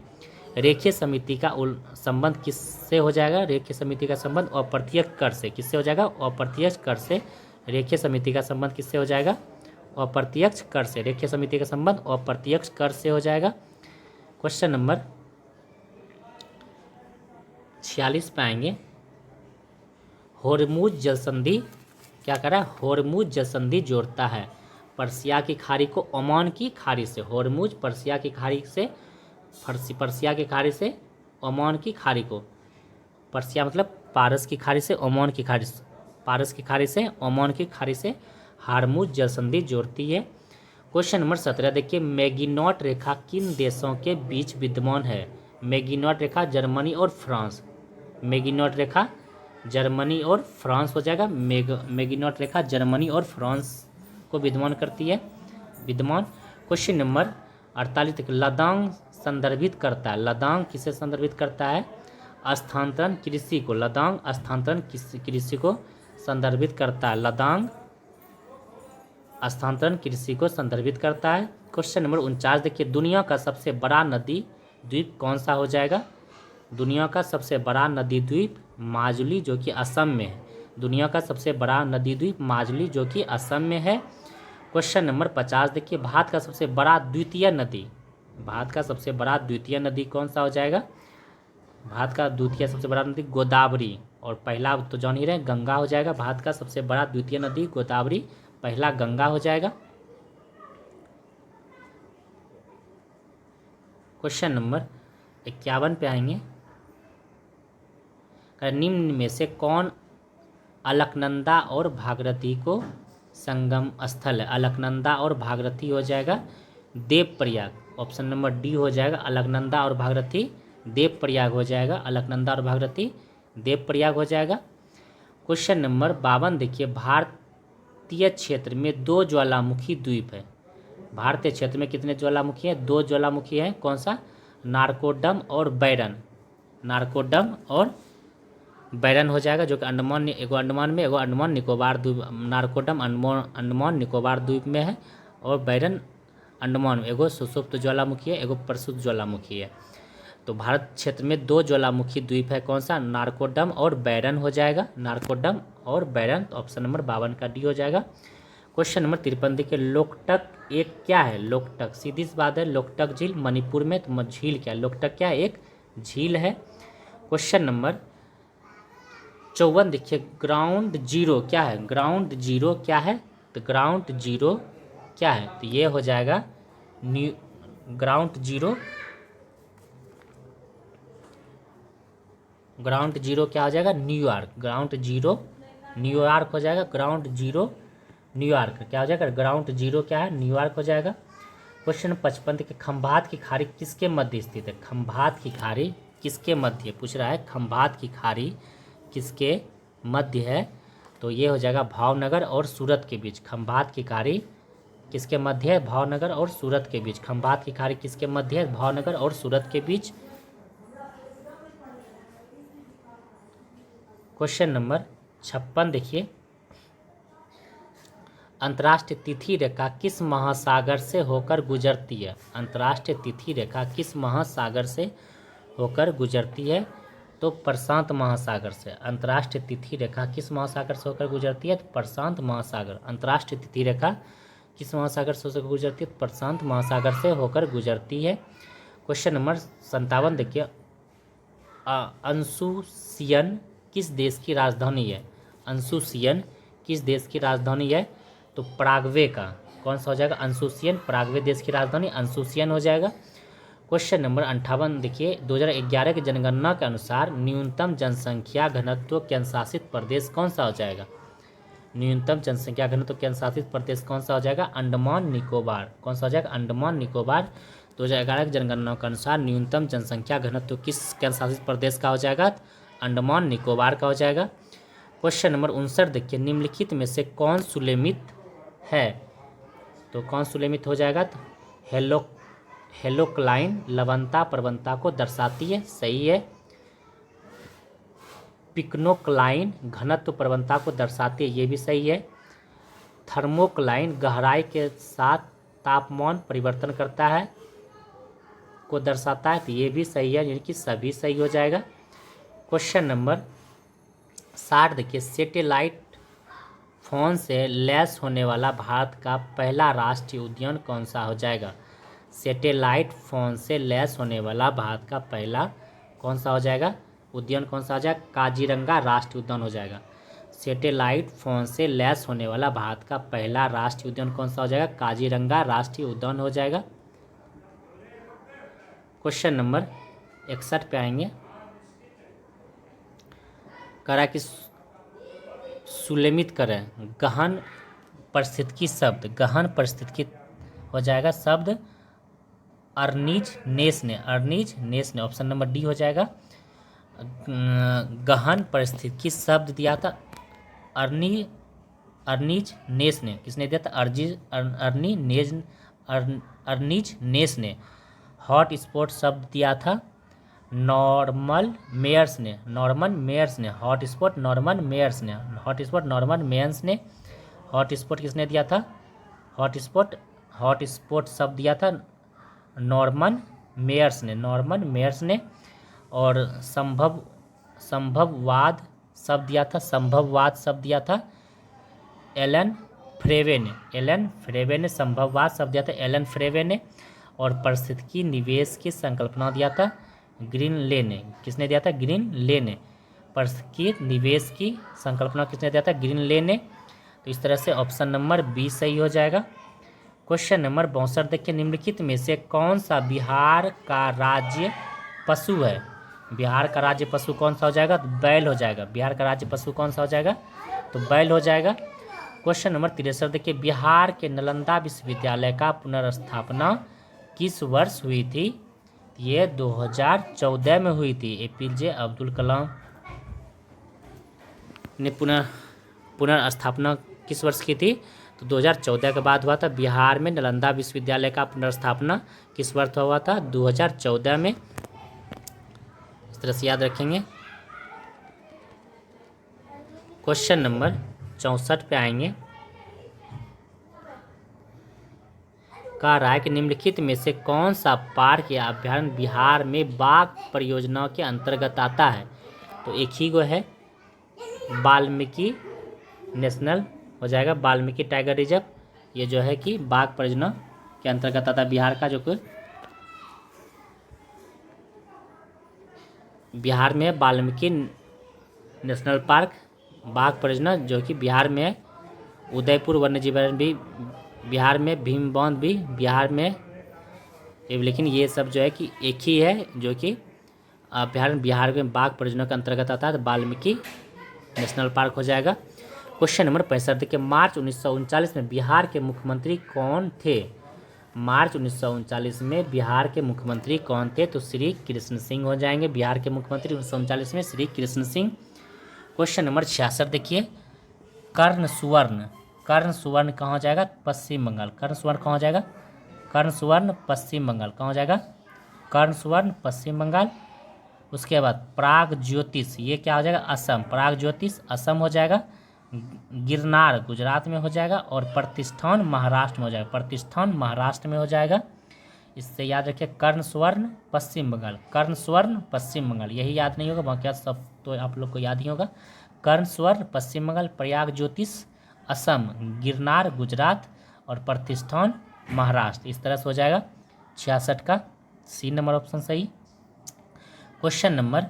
रेखीय समिति का संबंध किससे हो जाएगा? रेखीय समिति का संबंध अप्रत्यक्ष कर से। किससे हो जाएगा? अप्रत्यक्ष कर से। रेखीय समिति का संबंध किससे हो जाएगा? अप्रत्यक्ष कर से। रेखीय समिति का संबंध अप्रत्यक्ष कर से हो जाएगा। क्वेश्चन नंबर 46 पे आएंगे। होर्मुज जल संधि क्या कर रहा है? होर्मुज जल संधि जोड़ता है पर्सिया की खाड़ी को ओमान की खाड़ी से। होर्मुज पर्सिया की खाड़ी से ओमान की खाड़ी को। पर्सिया मतलब पारस की खाड़ी से ओमान की खाड़ी से। पारस की खाड़ी से ओमान की खाड़ी से होर्मुज जल संधि जोड़ती है। क्वेश्चन नंबर 17 देखिए, मैगिनॉट रेखा किन देशों के बीच विद्यमान है? मैगिनॉट रेखा जर्मनी और फ्रांस। मैगिनॉट रेखा जर्मनी और फ्रांस हो जाएगा। मैगिनॉट रेखा जर्मनी और फ्रांस को विद्यमान करती है। विद्यमान। क्वेश्चन नंबर 48 तक लदांग संदर्भित करता है। लदांग किसे संदर्भित करता है? स्थानांतरण कृषि को। लदांग स्थानांतरण कृषि को संदर्भित करता है। लदांग स्थानांतरण कृषि को संदर्भित करता है। क्वेश्चन नंबर 49 देखिए, दुनिया का सबसे बड़ा नदी द्वीप कौन सा हो जाएगा? दुनिया का सबसे बड़ा नदी द्वीप माजुली जो कि असम में है। दुनिया का सबसे बड़ा नदी द्वीप माजुली जो कि असम में है। क्वेश्चन नंबर 50 देखिए, भारत का सबसे बड़ा द्वितीय नदी कौन सा हो जाएगा? भारत का द्वितीय सबसे बड़ा नदी गोदावरी, और पहला तो जान ही रहे गंगा हो जाएगा। भारत का सबसे बड़ा द्वितीय नदी गोदावरी, पहला गंगा हो जाएगा। क्वेश्चन नंबर 51 पे आएंगे। निम्न में से कौन अलकनंदा और भागीरथी को संगम स्थल है? अलकनंदा और भागीरथी हो जाएगा देवप्रयाग, ऑप्शन नंबर डी हो जाएगा। अलकनंदा और भागीरथी देवप्रयाग हो जाएगा। अलकनंदा और भागीरथी देवप्रयाग हो जाएगा। क्वेश्चन नंबर 52 देखिए, भारतीय क्षेत्र में 2 ज्वालामुखी द्वीप है। भारतीय क्षेत्र में कितने ज्वालामुखी हैं? 2 ज्वालामुखी हैं। कौन सा? नारकोडम और बैरन। नारकोडम और बैरन हो जाएगा, जो कि अंडमान, एगो अंडमान में, एगो अंडमान निकोबार द्वीप। नारकोडम अंडमान निकोबार द्वीप में है, और बैरन अंडमान में। एगो सुषुप्त ज्वालामुखी है, एगो प्रसुप्त ज्वालामुखी है। तो भारत क्षेत्र में 2 ज्वालामुखी द्वीप है। कौन सा? नारकोडम और बैरन हो जाएगा। नारकोडम और बैरन, ऑप्शन नंबर 52 का डी हो जाएगा। क्वेश्चन नंबर 53 देखिए, लोकटक एक क्या है? लोकटक सीधी सी बात है, लोकटक झील मणिपुर में। तो झील क्या है? लोकटक क्या है? एक झील है। क्वेश्चन नंबर 54 देखिए, ग्राउंड जीरो क्या है? ग्राउंड जीरो क्या है? तो ग्राउंड जीरो क्या है? तो ये हो जाएगा ग्राउंड जीरो। ग्राउंड जीरो क्या हो जाएगा? न्यूयॉर्क। ग्राउंड जीरो न्यूयॉर्क हो जाएगा। ग्राउंड जीरो न्यूयॉर्क क्या हो जाएगा? ग्राउंड जीरो क्या है? न्यूयॉर्क हो जाएगा। क्वेश्चन 55 के, खंभात की खाड़ी किसके मध्य स्थित है? खंभात की खाड़ी किसके मध्य पूछ रहा है? खंभात की खाड़ी किसके मध्य है? तो ये हो जाएगा भावनगर और सूरत के बीच। खंभात की खाड़ी किसके मध्य है? भावनगर और सूरत के बीच। खंभात की खाड़ी किसके मध्य है? भावनगर और सूरत के बीच। क्वेश्चन नंबर 56 देखिए, अंतर्राष्ट्रीय तिथि रेखा किस महासागर से होकर गुजरती है? अंतर्राष्ट्रीय तिथि रेखा किस महासागर से होकर गुजरती है? तो प्रशांत महासागर से। अंतर्राष्ट्रीय तिथि रेखा किस महासागर से होकर गुजरती है? तो प्रशांत महासागर। अंतर्राष्ट्रीय तिथि रेखा किस महासागर से होकर गुजरती है? प्रशांत महासागर से होकर गुजरती है। क्वेश्चन नंबर 57 देखिए, अंशुसियन किस देश की राजधानी है? अंशुसियन किस देश की राजधानी है? तो पराग्वे का। कौन सा हो जाएगा? अंशुसियन। पराग्वे देश की राजधानी अंशुसियन हो जाएगा। क्वेश्चन नंबर 58 देखिए, 2011 की जनगणना के अनुसार न्यूनतम जनसंख्या घनत्व केंद्रशासित प्रदेश कौन सा हो जाएगा? न्यूनतम जनसंख्या घनत्व केंद्रशासित प्रदेश कौन सा हो जाएगा? अंडमान निकोबार। कौन सा हो जाएगा? अंडमान निकोबार। 2011 की जनगणना के अनुसार न्यूनतम जनसंख्या घनत्व किस केंद्रशासित प्रदेश का हो जाएगा? अंडमान निकोबार का हो जाएगा। क्वेश्चन नंबर 59 देखिए, निम्नलिखित में से कौन सुलेमित है? तो कौन सुलेमित हो जाएगा? तो हेलोक्लाइन लवणता प्रवणता को दर्शाती है, सही है। पिक्नोक्लाइन घनत्व प्रवणता को दर्शाती है, ये भी सही है। थर्मोक्लाइन गहराई के साथ तापमान परिवर्तन करता है को दर्शाता है, तो ये भी सही है, यानी कि सभी सही हो जाएगा। क्वेश्चन नंबर 60 देखिए, सैटेलाइट फोन से लैस होने वाला भारत का पहला राष्ट्रीय उद्यान कौन सा हो जाएगा? सैटेलाइट फोन से लैस होने वाला भारत का पहला कौन सा हो जाएगा? उद्यान कौन सा हो जाएगा? काजीरंगा राष्ट्रीय उद्यान हो जाएगा। सैटेलाइट फोन से लैस होने वाला भारत का पहला राष्ट्रीय उद्यान कौन सा हो जाएगा? काजीरंगा राष्ट्रीय उद्यान हो जाएगा। क्वेश्चन नंबर 61 पे आएंगे। करा कि सुलेमित करें गहन परिस्थितिकी शब्द। गहन परिस्थितिकी हो जाएगा शब्द अर्नीज नेस ने। अर्नीज नेस ने, ऑप्शन नंबर डी हो जाएगा। गहन परिस्थितिकी शब्द दिया था अर्नीज नेस ने। किसने दिया था? अर्नीज नेस ने। हॉट स्पॉट शब्द दिया था नॉर्मन मेयर्स ने। नॉर्मन मेयर्स ने हॉट स्पॉट। नॉर्मन मेयर्स ने हॉट स्पॉट। नॉर्मन मेयर्स ने हॉट स्पॉट किसने दिया था? हॉट स्पॉट शब्द दिया था नॉर्मन मेयर्स ने। नॉर्मन मेयर्स ने। और संभववाद शब्द दिया था। संभववाद शब्द दिया था एलन फ्रेवे ने। एलन फ्रेवे ने संभववाद शब्द दिया था एलन फ्रेवे ने। और परिस्थितिकी निवेश की संकल्पना दिया था ग्रीन लेने, किसने दिया था? ग्रीन लेने। प्रशिक्षित निवेश की संकल्पना किसने दिया था? ग्रीन लेने। तो इस तरह से ऑप्शन नंबर बी सही हो जाएगा। क्वेश्चन नंबर 62 देखिए, निम्नलिखित में से कौन सा बिहार का राज्य पशु है? बिहार का राज्य पशु कौन सा हो जाएगा? तो बैल हो जाएगा। बिहार का राज्य पशु कौन सा हो जाएगा? तो बैल हो जाएगा। क्वेश्चन नंबर 63 देखिए, बिहार के नालंदा विश्वविद्यालय का पुनर्स्थापना किस वर्ष हुई थी? ये 2014 में हुई थी। APJ अब्दुल कलाम ने पुनर्स्थापना किस वर्ष की थी? तो 2014 के बाद हुआ था। बिहार में नालंदा विश्वविद्यालय का पुनर्स्थापना किस वर्ष हुआ था? 2014 में। इस तरह से याद रखेंगे। क्वेश्चन नंबर 64 पे आएंगे। कह रहा है कि निम्नलिखित में से कौन सा पार्क या अभ्यारण्य बिहार में बाघ परियोजना के अंतर्गत आता है? तो एक ही गो है, वाल्मीकि नेशनल हो जाएगा, वाल्मीकि टाइगर रिजर्व। ये जो है कि बाघ परियोजना के अंतर्गत आता है बिहार का, जो कि बिहार में वाल्मीकि नेशनल पार्क बाघ परियोजना जो कि बिहार में है। उदयपुर वन्यजीव भी बिहार में, भीमबांध भी बिहार में, लेकिन ये सब जो है कि एक ही है जो कि बिहार में बाघ परियोजना के अंतर्गत आता है, वाल्मीकि नेशनल पार्क हो जाएगा। क्वेश्चन नंबर 65 देखिए, मार्च 1939 में बिहार के मुख्यमंत्री कौन थे? मार्च 1939 में बिहार के मुख्यमंत्री कौन थे? तो श्री कृष्ण सिंह हो जाएंगे। बिहार के मुख्यमंत्री 1939 में श्री कृष्ण सिंह। क्वेश्चन नंबर 66 देखिए, कर्ण सुवर्ण, कर्ण सुवर्ण कहाँ हो जाएगा? पश्चिम बंगाल। कर्ण सुवर्ण कहाँ हो जाएगा? कर्ण सुवर्ण पश्चिम बंगाल। कहाँ हो जाएगा? कर्ण सुवर्ण पश्चिम बंगाल। उसके बाद प्राग ज्योतिष, ये क्या हो जाएगा? असम। प्राग ज्योतिष असम हो जाएगा। गिरनार गुजरात में हो जाएगा। और प्रतिष्ठान महाराष्ट्र में हो जाएगा। प्रतिष्ठान महाराष्ट्र में हो जाएगा। इससे याद रखिए, कर्ण सुवर्ण पश्चिम बंगाल, कर्ण सुवर्ण पश्चिम बंगाल, यही याद नहीं होगा, बाकी सब तो आप लोग को याद ही होगा। कर्ण सुवर्ण पश्चिम बंगाल, प्रयाग ज्योतिष असम, गिरनार गुजरात और प्रतिष्ठान महाराष्ट्र। इस तरह से हो जाएगा 66 का सी नंबर ऑप्शन सही। क्वेश्चन नंबर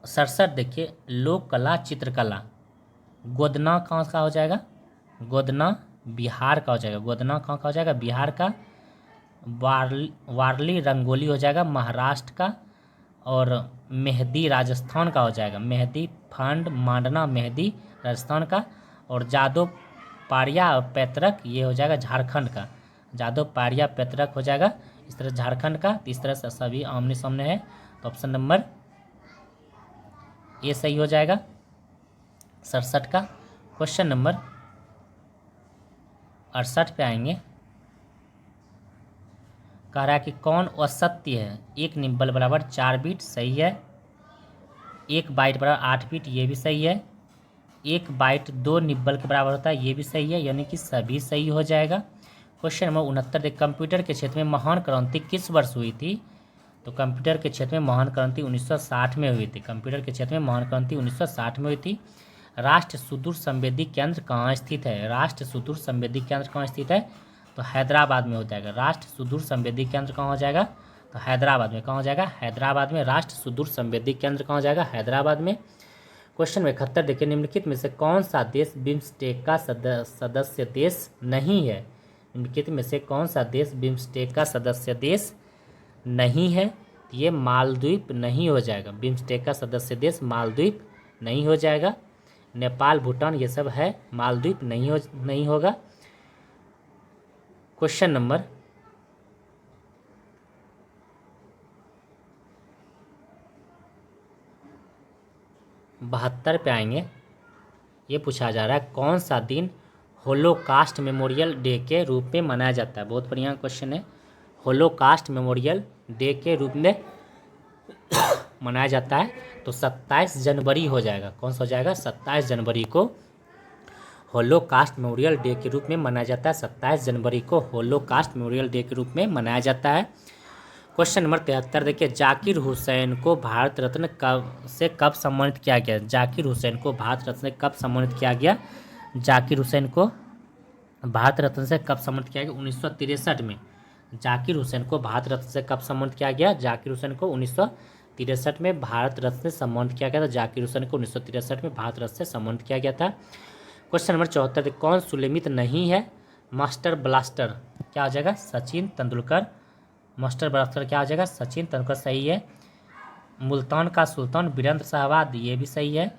67 देखिए, लोक कला चित्रकला, गोदना कहाँ का हो जाएगा? गोदना बिहार का हो जाएगा। गोदना कहाँ का हो जाएगा? बिहार का। वारली रंगोली हो जाएगा महाराष्ट्र का। और मेहंदी राजस्थान का हो जाएगा। मेहंदी फंड मांडना मेहंदी राजस्थान का। और जादव पारिया और पैतरक ये हो जाएगा झारखंड का। जादव पारिया पैतरक हो जाएगा इस तरह झारखंड का। इस तरह से सभी आमने सामने है, तो ऑप्शन नंबर ए सही हो जाएगा 67 का। क्वेश्चन नंबर 68 पे आएंगे। कह रहा है कि कौन असत्य है? एक निब्बल बराबर 4 बीट, सही है। 1 बाइट बराबर 8 बीट, ये भी सही है। 1 बाइट 2 निब्बल के बराबर होता है, ये भी सही है, यानी कि सभी सही हो जाएगा। क्वेश्चन नंबर 69, कंप्यूटर के क्षेत्र में महान क्रांति किस वर्ष हुई थी? तो कंप्यूटर के क्षेत्र में महान क्रांति 1960 में हुई थी। कंप्यूटर के क्षेत्र में महान क्रांति 1960 में हुई थी। राष्ट्र सुदूर संवेदी केंद्र कहाँ स्थित है? राष्ट्र सुदूर संवेदी केंद्र कहाँ स्थित है? तो हैदराबाद में हो जाएगा। राष्ट्र सुदूर संवेदी केंद्र कहाँ हो जाएगा? तो हैदराबाद में। कहाँ हो जाएगा? हैदराबाद में। राष्ट्र सुदूर संवेदी केंद्र कहाँ हो जाएगा? हैदराबाद में। क्वेश्चन में 71 देखिए, निम्नलिखित में से कौन सा देश बिम्स्टेक का सदस्य देश नहीं है? निम्नलिखित में से कौन सा देश बिम्स्टेक का सदस्य देश नहीं है? ये मालदीव नहीं हो जाएगा। बिम्स्टेक का सदस्य देश मालदीव नहीं हो जाएगा। नेपाल भूटान ये सब है, मालदीव नहीं होगा। क्वेश्चन नंबर 72 पे आएंगे। ये पूछा जा रहा है कौन सा दिन होलोकास्ट मेमोरियल डे के रूप में मनाया जाता है? बहुत बढ़िया क्वेश्चन है। होलोकास्ट मेमोरियल डे के रूप में मनाया जाता है तो 27 जनवरी हो जाएगा। कौन सा हो जाएगा? 27 जनवरी को होलोकास्ट मेमोरियल डे के रूप में मनाया जाता है। 27 जनवरी को होलोकास्ट मेमोरियल डे के रूप में मनाया जाता है। क्वेश्चन नंबर 73 देखिए, जाकिर हुसैन को भारत रत्न कब सम्मानित किया गया? जाकिर हुसैन को भारत रत्न से कब सम्मानित किया गया? जाकिर हुसैन को भारत रत्न से कब सम्मानित किया गया? 1963 में। जाकिर हुसैन को भारत रत्न से कब सम्मानित किया गया? जाकिर हुसैन को 1963 में भारत रत्न से सम्मानित किया गया था। जाकिर हुसैन को 1963 में भारत रत्न से सम्मानित किया गया था। क्वेश्चन नंबर 74, कौन सुलेमित नहीं है? मास्टर ब्लास्टर क्या हो जाएगा? सचिन तेंदुलकर। मास्टर ब्लास्टर क्या हो जाएगा? सचिन तेंदुलकर सही है। मुल्तान का सुल्तान वीरेंद्र सहवाग, ये भी सही है।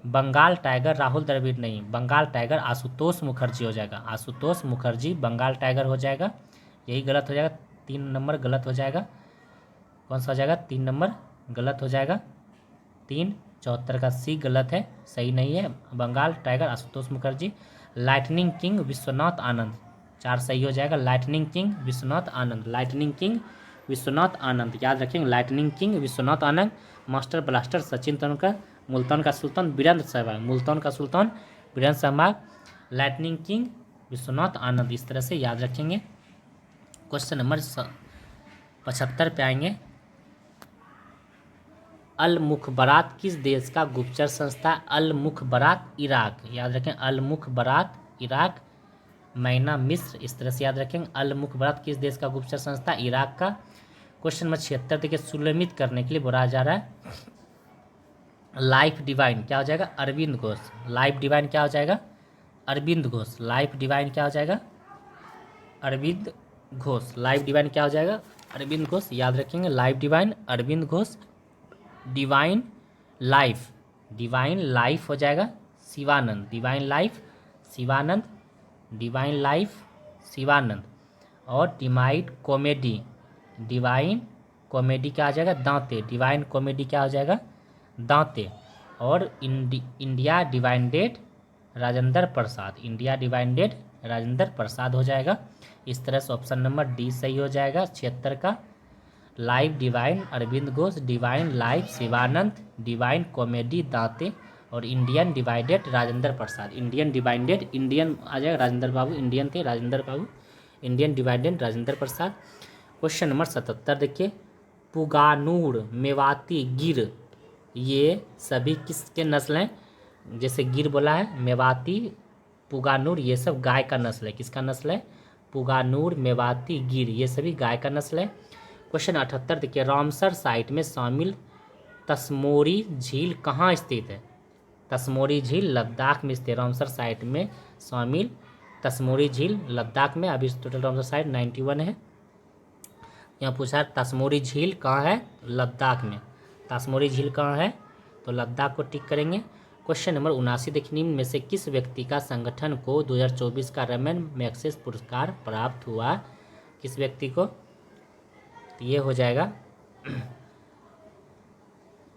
बंगाल टाइगर राहुल द्रविड़ नहीं, बंगाल टाइगर आशुतोष मुखर्जी हो जाएगा। आशुतोष मुखर्जी बंगाल टाइगर हो जाएगा, यही गलत हो जाएगा। 3 नंबर गलत हो जाएगा। कौन सा हो जाएगा? 3 नंबर गलत हो जाएगा। 3, 74 का सी गलत है, सही नहीं है। Bengal tiger Ashutosh Mukherjee. Lightning king Vishwanath Anand, 4 सही हो जाएगा। Lightning king Vishwanath Anand, lightning king Vishwanath Anand, याद रखेंगे। Lightning king Vishwanath Anand. Master blaster Sachin Tendulkar. Multan का सुल्तान वीरेंद्र सहवाग, मुल्तान का सुल्तान वीरेंद्र सहवाग। लाइटनिंग किंग विश्वनाथ आनंद, इस तरह से याद रखेंगे। क्वेश्चन नंबर 75 पे आएंगे। अल मुखबरात किस देश का गुप्तचर संस्था है? अल मुखबरात इराक, याद रखें। अल मुखबरात इराक। मैना मिस्र, इस तरह से याद रखेंगे। अल मुखबरात किस देश का गुप्तचर संस्था? इराक का। क्वेश्चन नंबर 76 देखिए, सुलमित करने के लिए बोला जा रहा है। लाइफ डिवाइन क्या हो जाएगा? अरविंद घोष। लाइफ डिवाइन क्या हो जाएगा? अरविंद घोष। लाइफ डिवाइन क्या हो जाएगा? अरविंद घोष। लाइफ डिवाइन क्या हो जाएगा? अरविंद घोष, याद रखेंगे। Life divine Aurobindo Ghosh. Divine life, divine life हो जाएगा Shivananda. Divine life Shivananda, divine life Shivananda. और डिवाइन कॉमेडी, डिवाइन कॉमेडी क्या आ जाएगा? दांते। डिवाइन कॉमेडी क्या हो जाएगा? दांते। और इंडिया डिवाइडेड राजेंद्र प्रसाद, इंडिया डिवाइडेड राजेंद्र प्रसाद हो जाएगा। इस तरह से ऑप्शन नंबर डी सही हो जाएगा 76 का। Live divine Aurobindo Ghosh, divine live Shivananda, divine comedy Dante और Indian divided Rajendra Prasad. Indian divided, Indian आ जाएगा राजेंद्र बाबू, इंडियन थे Rajendra Babu. Indian divided Rajendra Prasad. Question number 77 देखिए, पुगानूर, मेवाती, गिर, ये सभी किसके नस्ल हैं? जैसे गिर बोला है, मेवाती, पुगानूर, ये सब गाय का नस्ल है। किसका नस्ल है? पुगानूर, मेवाती, गिर, ये सभी गाय का नस्ल है। क्वेश्चन 78 देखिए, रामसर साइट में शामिल तसमोरी झील कहाँ स्थित है? तसमोरी झील लद्दाख में स्थित है। रामसर साइट में शामिल तसमोरी झील लद्दाख में। अभी टोटल रामसर साइट 91 है। यहाँ पूछा है तसमोरी झील कहाँ है? लद्दाख में। तसमोरी झील कहाँ है? तो लद्दाख को टिक करेंगे। क्वेश्चन नंबर 79 देखिए, निम्न में से किस व्यक्ति का संगठन को 2024 का रमन मैग्सेसे पुरस्कार प्राप्त हुआ? किस व्यक्ति को? तो ये हो जाएगा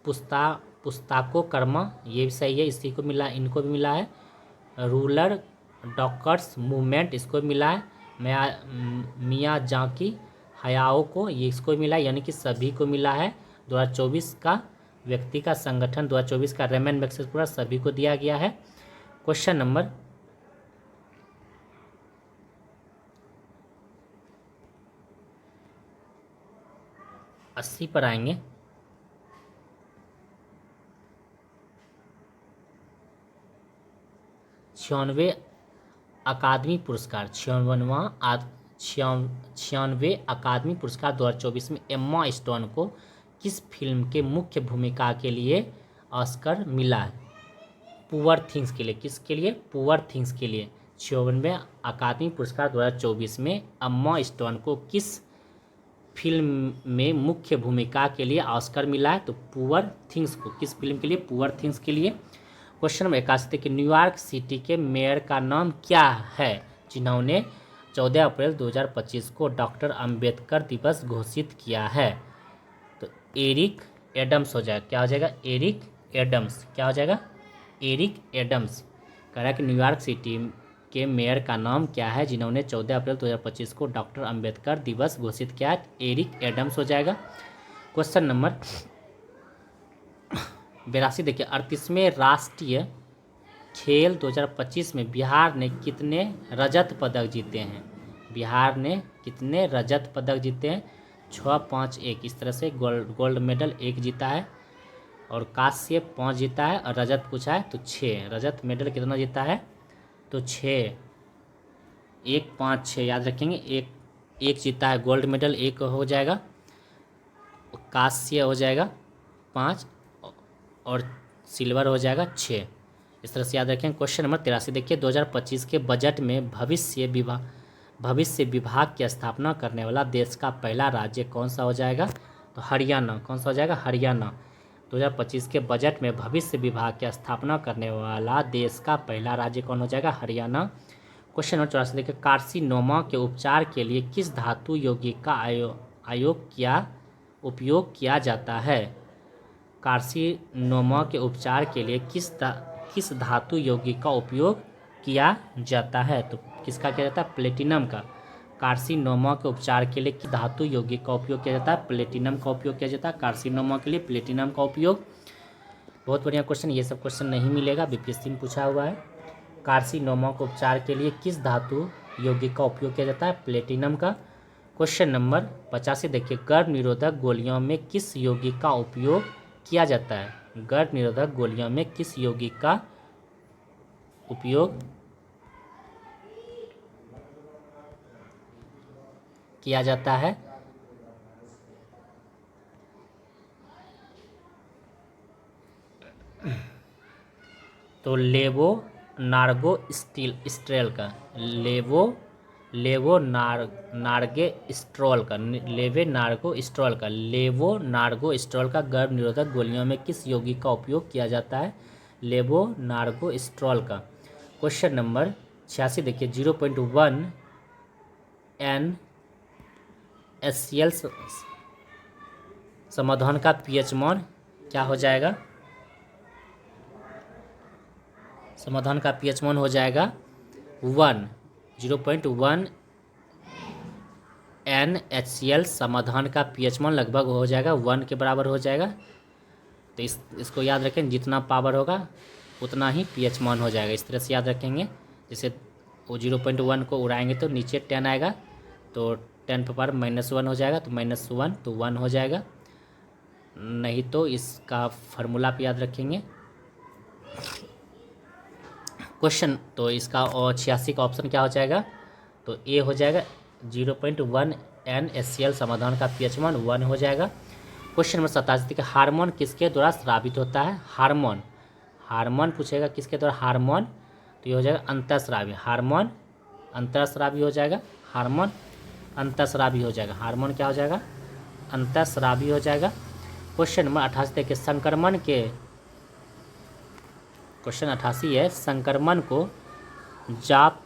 पुस्ताको कर्मा, ये भी सही है, इसी को मिला, इनको भी मिला है। रूरल डॉक्टर्स मूवमेंट, इसको मिला है। मियाजाकी हयाओ को, ये इसको मिला है, यानी कि सभी को मिला है। 2024 का व्यक्ति का संगठन 2024 का रमन मैग्सेसे पुरस्कार सभी को दिया गया है। क्वेश्चन नंबर 80 पर आएंगे। 96 अकादमी पुरस्कार, 96वें अकादमी पुरस्कार 2024 में एम्मा स्टोन को किस फिल्म के मुख्य भूमिका के लिए ऑस्कर मिला है? पुअर थिंग्स के लिए। किसके लिए? पुअर थिंग्स के लिए। 96वें अकादमी पुरस्कार 2024 में एम्मा स्टोन को किस फिल्म में मुख्य भूमिका के लिए ऑस्कर मिला है? तो पुअर थिंग्स को। किस फिल्म के लिए? पुअर थिंग्स के लिए। क्वेश्चन नंबर 81 कि न्यूयॉर्क सिटी के मेयर का नाम क्या है जिन्होंने 14 अप्रैल 2025 को डॉक्टर अंबेडकर दिवस घोषित किया है? तो एरिक एडम्स हो जाएगा। क्या हो जाएगा? Eric Adams. क्या हो जाएगा? Eric Adams. कह रहा है कि न्यूयॉर्क सिटी के मेयर का नाम क्या है जिन्होंने 14 अप्रैल 2025 को डॉक्टर अंबेडकर दिवस घोषित किया है? एरिक एडम्स हो जाएगा। क्वेश्चन नंबर 82 देखिए, 38वें राष्ट्रीय खेल 2025 में बिहार ने कितने रजत पदक जीते हैं? बिहार ने कितने रजत पदक जीते हैं? 6, 5, 1, इस तरह से गोल्ड मेडल 1 जीता है और कांस्य 5 जीता है और रजत पूछा है तो 6। रजत मेडल कितना जीता है? तो 6, 1, 5, 6 याद रखेंगे। एक जीता है गोल्ड मेडल, एक हो जाएगा कांस्य हो जाएगा 5 और सिल्वर हो जाएगा 6। इस तरह से याद रखें। क्वेश्चन नंबर 83 देखिए, 2025 के बजट में भविष्य विभाग की स्थापना करने वाला देश का पहला राज्य कौन सा हो जाएगा? तो हरियाणा। कौन सा हो जाएगा? हरियाणा। 2025 के बजट में भविष्य विभाग की स्थापना करने वाला देश का पहला राज्य कौन हो जाएगा? हरियाणा। क्वेश्चन नंबर 84 देखिए, कार्सिनोमा के उपचार के लिए किस धातु यौगिक का उपयोग किया जाता है? कार्सिनोमा के उपचार के लिए किस धातु यौगिक का उपयोग किया जाता है? तो किसका किया जाता है? प्लेटिनम का। कार्सिनोमा के उपचार के लिए किस धातु यौगिक का उपयोग किया जाता है? प्लेटिनम का उपयोग किया जाता है कार्सिनोमा के लिए, प्लेटिनम का उपयोग। बहुत बढ़िया क्वेश्चन। ये सब क्वेश्चन नहीं मिलेगा, बीपीएससी में पूछा हुआ है। कार्सिनोमा के उपचार के लिए किस धातु यौगिक का उपयोग किया जाता है? प्लेटिनम का। क्वेश्चन नंबर 85 देखिए, गर्भ निरोधक गोलियों में किस यौगिक का उपयोग किया जाता है? गर्भ निरोधक गोलियों में किस यौगिक का उपयोग किया जाता है? तो लेवोनार्गोस्ट्रेल का लेवोनार्गोस्ट्रोल का गर्भ निरोधक गोलियों में किस यौगिक का उपयोग किया जाता है? लेवोनार्गोस्ट्रोल का। क्वेश्चन नंबर 86 देखिए, 0.1 NaCl समाधान का पीएच मान क्या हो जाएगा? समाधान का पीएच मान हो जाएगा 0.1 NaCl समाधान का पीएच मान लगभग हो जाएगा 1 के बराबर हो जाएगा। तो इसको याद रखें, जितना पावर होगा उतना ही पीएच मान हो जाएगा। इस तरह से याद रखेंगे। जैसे वो 0.1 को उड़ाएंगे तो नीचे 10 आएगा, तो 10 पर पावर -1 हो जाएगा, तो -1 तो 1 हो जाएगा। नहीं तो इसका फार्मूला पे याद रखेंगे। क्वेश्चन तो इसका 86 का ऑप्शन क्या हो जाएगा? तो ए हो जाएगा। 0.1 NaCl समाधान का पीएच मान 1 हो जाएगा। क्वेश्चन नंबर 87 का हार्मोन किसके द्वारा स्रावित होता है? हार्मोन पूछेगा किसके द्वारा? हार्मोन, तो ये हो जाएगा अंतःस्रावी। हार्मोन अंतःस्रावी हो जाएगा। हार्मोन अंतःस्रावी हो जाएगा। हार्मोन क्या हो जाएगा? अंतःस्रावी हो जाएगा। क्वेश्चन नंबर 88 देखिए, क्वेश्चन 88 है, संक्रमण को जाप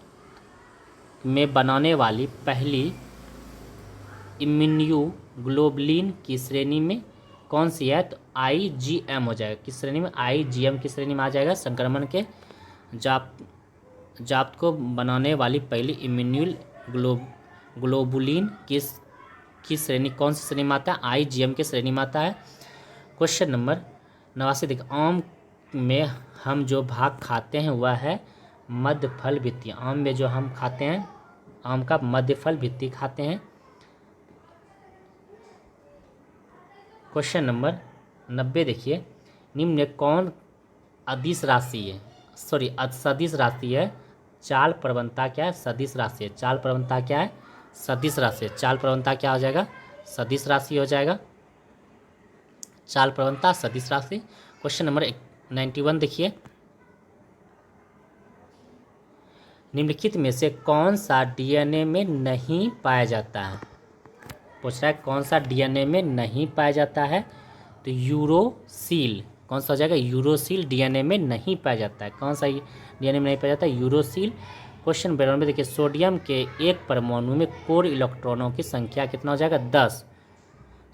में बनाने वाली पहली इम्यूनोग्लोबुलिन की श्रेणी में कौन सी है? तो IgM हो जाएगा। किस श्रेणी में? IgM की श्रेणी में आ जाएगा। संक्रमण के जाप को बनाने वाली पहली इम्यूनोग्लोबुलिन किस श्रेणी, कौन सी श्रेणी में आता है? IgM की श्रेणी में आता है। क्वेश्चन नंबर 89 देखिए, आम में हम जो भाग खाते हैं वह है मध्य फल भित्ति। आम में जो हम खाते हैं, आम का मध्य फल भित्ति खाते हैं। क्वेश्चन नंबर 90 देखिए, निम्न में कौन सदिश राशि है? चाल प्रवणता क्या है? सदिश राशि है। चाल प्रवणता क्या है? सदिश राशि है। चाल प्रवणता क्या हो जाएगा? सदिश राशि हो जाएगा। चाल प्रवणता सदिश राशि। क्वेश्चन नंबर 91 देखिए, निम्नलिखित में से कौन सा DNA में नहीं पाया जाता है? पूछ रहा है कौन सा DNA में नहीं पाया जाता है? तो यूरोसिल। कौन सा हो जाएगा? यूरोसिल DNA में नहीं पाया जाता है। कौन सा DNA में नहीं पाया जाता है? यूरोसिल। क्वेश्चन 92 देखिए, सोडियम के एक परमाणु में कोर इलेक्ट्रॉनों की संख्या कितना हो जाएगा? 10।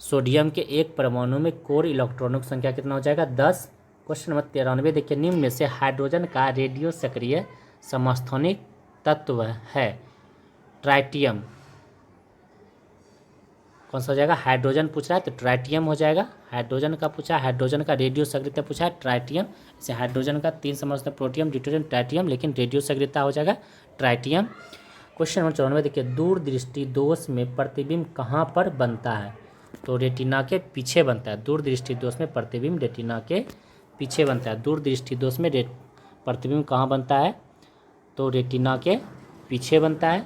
सोडियम के एक परमाणु में कोर इलेक्ट्रॉनों की संख्या कितना हो जाएगा? 10। क्वेश्चन नंबर 93 देखिए, निम्न में से हाइड्रोजन का रेडियो सक्रिय समस्थानिक तत्व है? ट्राइटियम। कौन सा हो जाएगा? हाइड्रोजन पूछ रहा है तो ट्राइटियम हो जाएगा। हाइड्रोजन का पूछा है, हाइड्रोजन का रेडियो सक्रियता पूछा है, ट्राइटियम। इसे हाइड्रोजन का 3 समझते हैं, प्रोटियम, ड्यूटेरियम, ट्राइटियम, लेकिन रेडियो सक्रियता हो जाएगा ट्राइटियम। क्वेश्चन नंबर 94 देखिए, दूरदृष्टि दोष में प्रतिबिंब कहाँ पर बनता है? तो रेटिना के पीछे बनता है। दूरदृष्टि दोष में प्रतिबिंब रेटिना के पीछे बनता है। दूरदृष्टि दोष में प्रतिबिंब कहाँ बनता है? तो रेटिना के पीछे बनता है।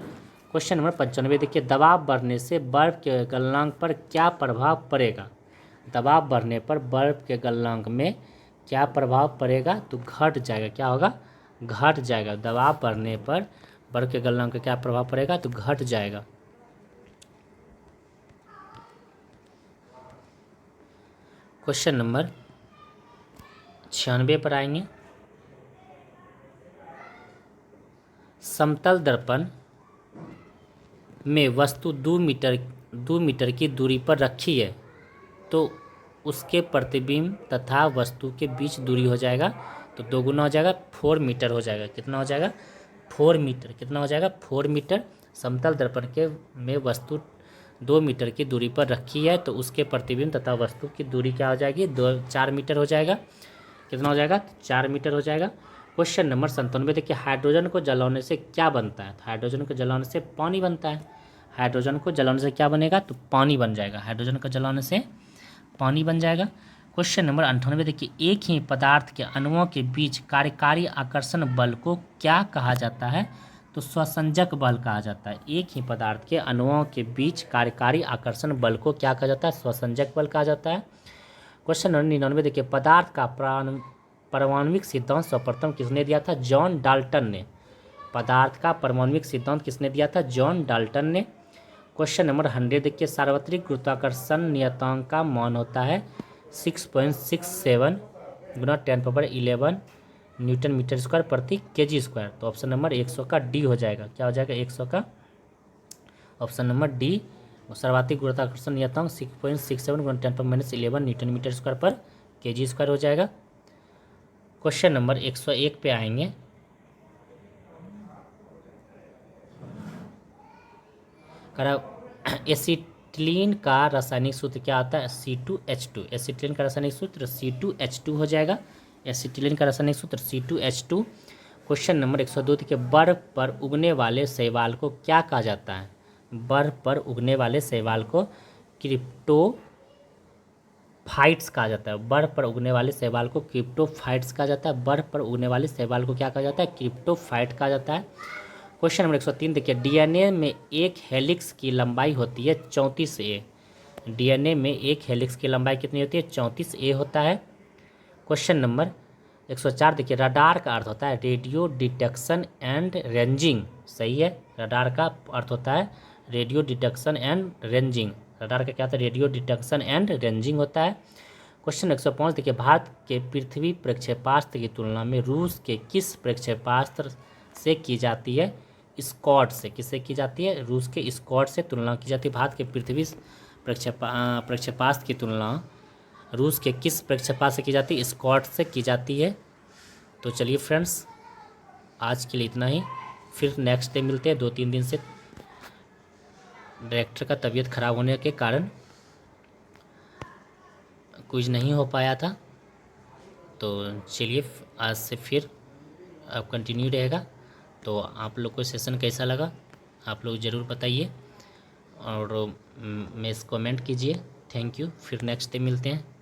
क्वेश्चन नंबर 95 देखिए, दबाव बढ़ने से बर्फ के गलनांक पर क्या प्रभाव पड़ेगा। दबाव बढ़ने पर बर्फ के गलनांक में क्या प्रभाव पड़ेगा, तो घट जाएगा। क्या होगा, घट जाएगा। दबाव बढ़ने पर बर्फ के गलनांक का क्या प्रभाव पड़ेगा, तो घट जाएगा। क्वेश्चन नंबर 96 पर आएंगे। समतल दर्पण में वस्तु 2 मीटर की दूरी पर रखी है तो उसके प्रतिबिंब तथा वस्तु के बीच दूरी हो जाएगा, तो दोगुना हो जाएगा, 4 मीटर हो जाएगा। कितना हो जाएगा, 4 मीटर। कितना हो जाएगा, 4 मीटर। समतल दर्पण के में वस्तु 2 मीटर की दूरी पर रखी है तो उसके प्रतिबिंब तथा वस्तु की दूरी क्या हो जाएगी, 4 मीटर हो जाएगा। कितना हो जाएगा, 4 मीटर हो जाएगा। क्वेश्चन नंबर 97 देखिए, हाइड्रोजन को जलाने से क्या बनता है। हाइड्रोजन को जलाने से पानी बनता है। हाइड्रोजन को जलाने से क्या बनेगा, तो पानी बन जाएगा। हाइड्रोजन को जलाने से पानी बन जाएगा। क्वेश्चन नंबर 98 देखिए, एक ही पदार्थ के अणुओं के बीच कार्यकारी आकर्षण बल को क्या कहा जाता है, तो स्वसंजक बल कहा जाता है। एक ही पदार्थ के अणुओं के बीच कार्यकारी आकर्षण बल को क्या कहा जाता है, स्वसंजक बल कहा जाता है। क्वेश्चन नंबर 99 देखिए, पदार्थ का परमाणुविक सिद्धांत सर्वप्रथम किसने दिया था, जॉन डाल्टन ने। पदार्थ का परमाणुविक सिद्धांत किसने दिया था, जॉन डाल्टन ने। क्वेश्चन नंबर 100 देखिए, सार्वत्रिक गुरुत्वाकर्षण नियतांक का मान होता है 6.67 गुना 10⁻11 न्यूटन मीटर स्क्वायर प्रति केजी स्क्वायर। तो ऑप्शन नंबर 100 का डी हो जाएगा। क्या हो जाएगा, 100 का ऑप्शन नंबर डी। सर्वाधिक गुरुत्वाकर्षण नियतांक 6.67 गुना 10⁻11 न्यूटन मीटर स्क्वायर पर केजी स्क्वायर हो जाएगा। क्वेश्चन नंबर 101 पे आएंगे। एसिटिलीन का रासायनिक सूत्र क्या आता है, C2H2। एसिटिलीन का रासायनिक सूत्र C2H2 हो जाएगा। एसिटिलीन का रासायनिक सूत्र C2H2। क्वेश्चन नंबर 102 देखिए, बर्फ पर उगने वाले शैवाल को क्या कहा जाता है। बर्फ पर उगने वाले शैवाल को क्रिप्टोफाइट्स कहा जाता है। बर्फ पर उगने वाले शैवाल को क्रिप्टोफाइट्स कहा जाता है। बर्फ पर उगने वाले शैवाल को क्या कहा जाता है, क्रिप्टोफाइट कहा जाता है। क्वेश्चन नंबर 103 देखिए, डीएनए में एक हेलिक्स की लंबाई होती है 34A। डीएनए में एक हेलिक्स की लंबाई कितनी होती है, 34A होता है। क्वेश्चन नंबर 104 देखिए, रडार का अर्थ होता है रेडियो डिटेक्शन एंड रेंजिंग। सही है, रडार का अर्थ होता है radio detection and ranging. Radar का क्या होता है, रेडियो डिटेक्शन एंड रेंजिंग होता है। क्वेश्चन 105 देखिए, भारत के पृथ्वी प्रक्षेपास्त्र की तुलना में रूस के किस प्रक्षेपास्त्र से की जाती है, स्कॉट से। किससे की जाती है, रूस के स्कॉट से तुलना की जाती है। भारत के पृथ्वी प्रक्षेपास्त्र की तुलना रूस के किस प्रक्षेपास्त्र से की जाती है, स्कॉट से की जाती है। तो चलिए फ्रेंड्स, आज के लिए इतना ही। फिर नेक्स्ट डे मिलते हैं। 2-3 दिन से डायरेक्टर का तबीयत खराब होने के कारण कुछ नहीं हो पाया था। तो चलिए आज से फिर अब कंटिन्यू रहेगा। तो आप लोग को सेशन कैसा लगा आप लोग ज़रूर बताइए और मैं कमेंट कीजिए। Thank you. फिर नेक्स्ट डे मिलते हैं।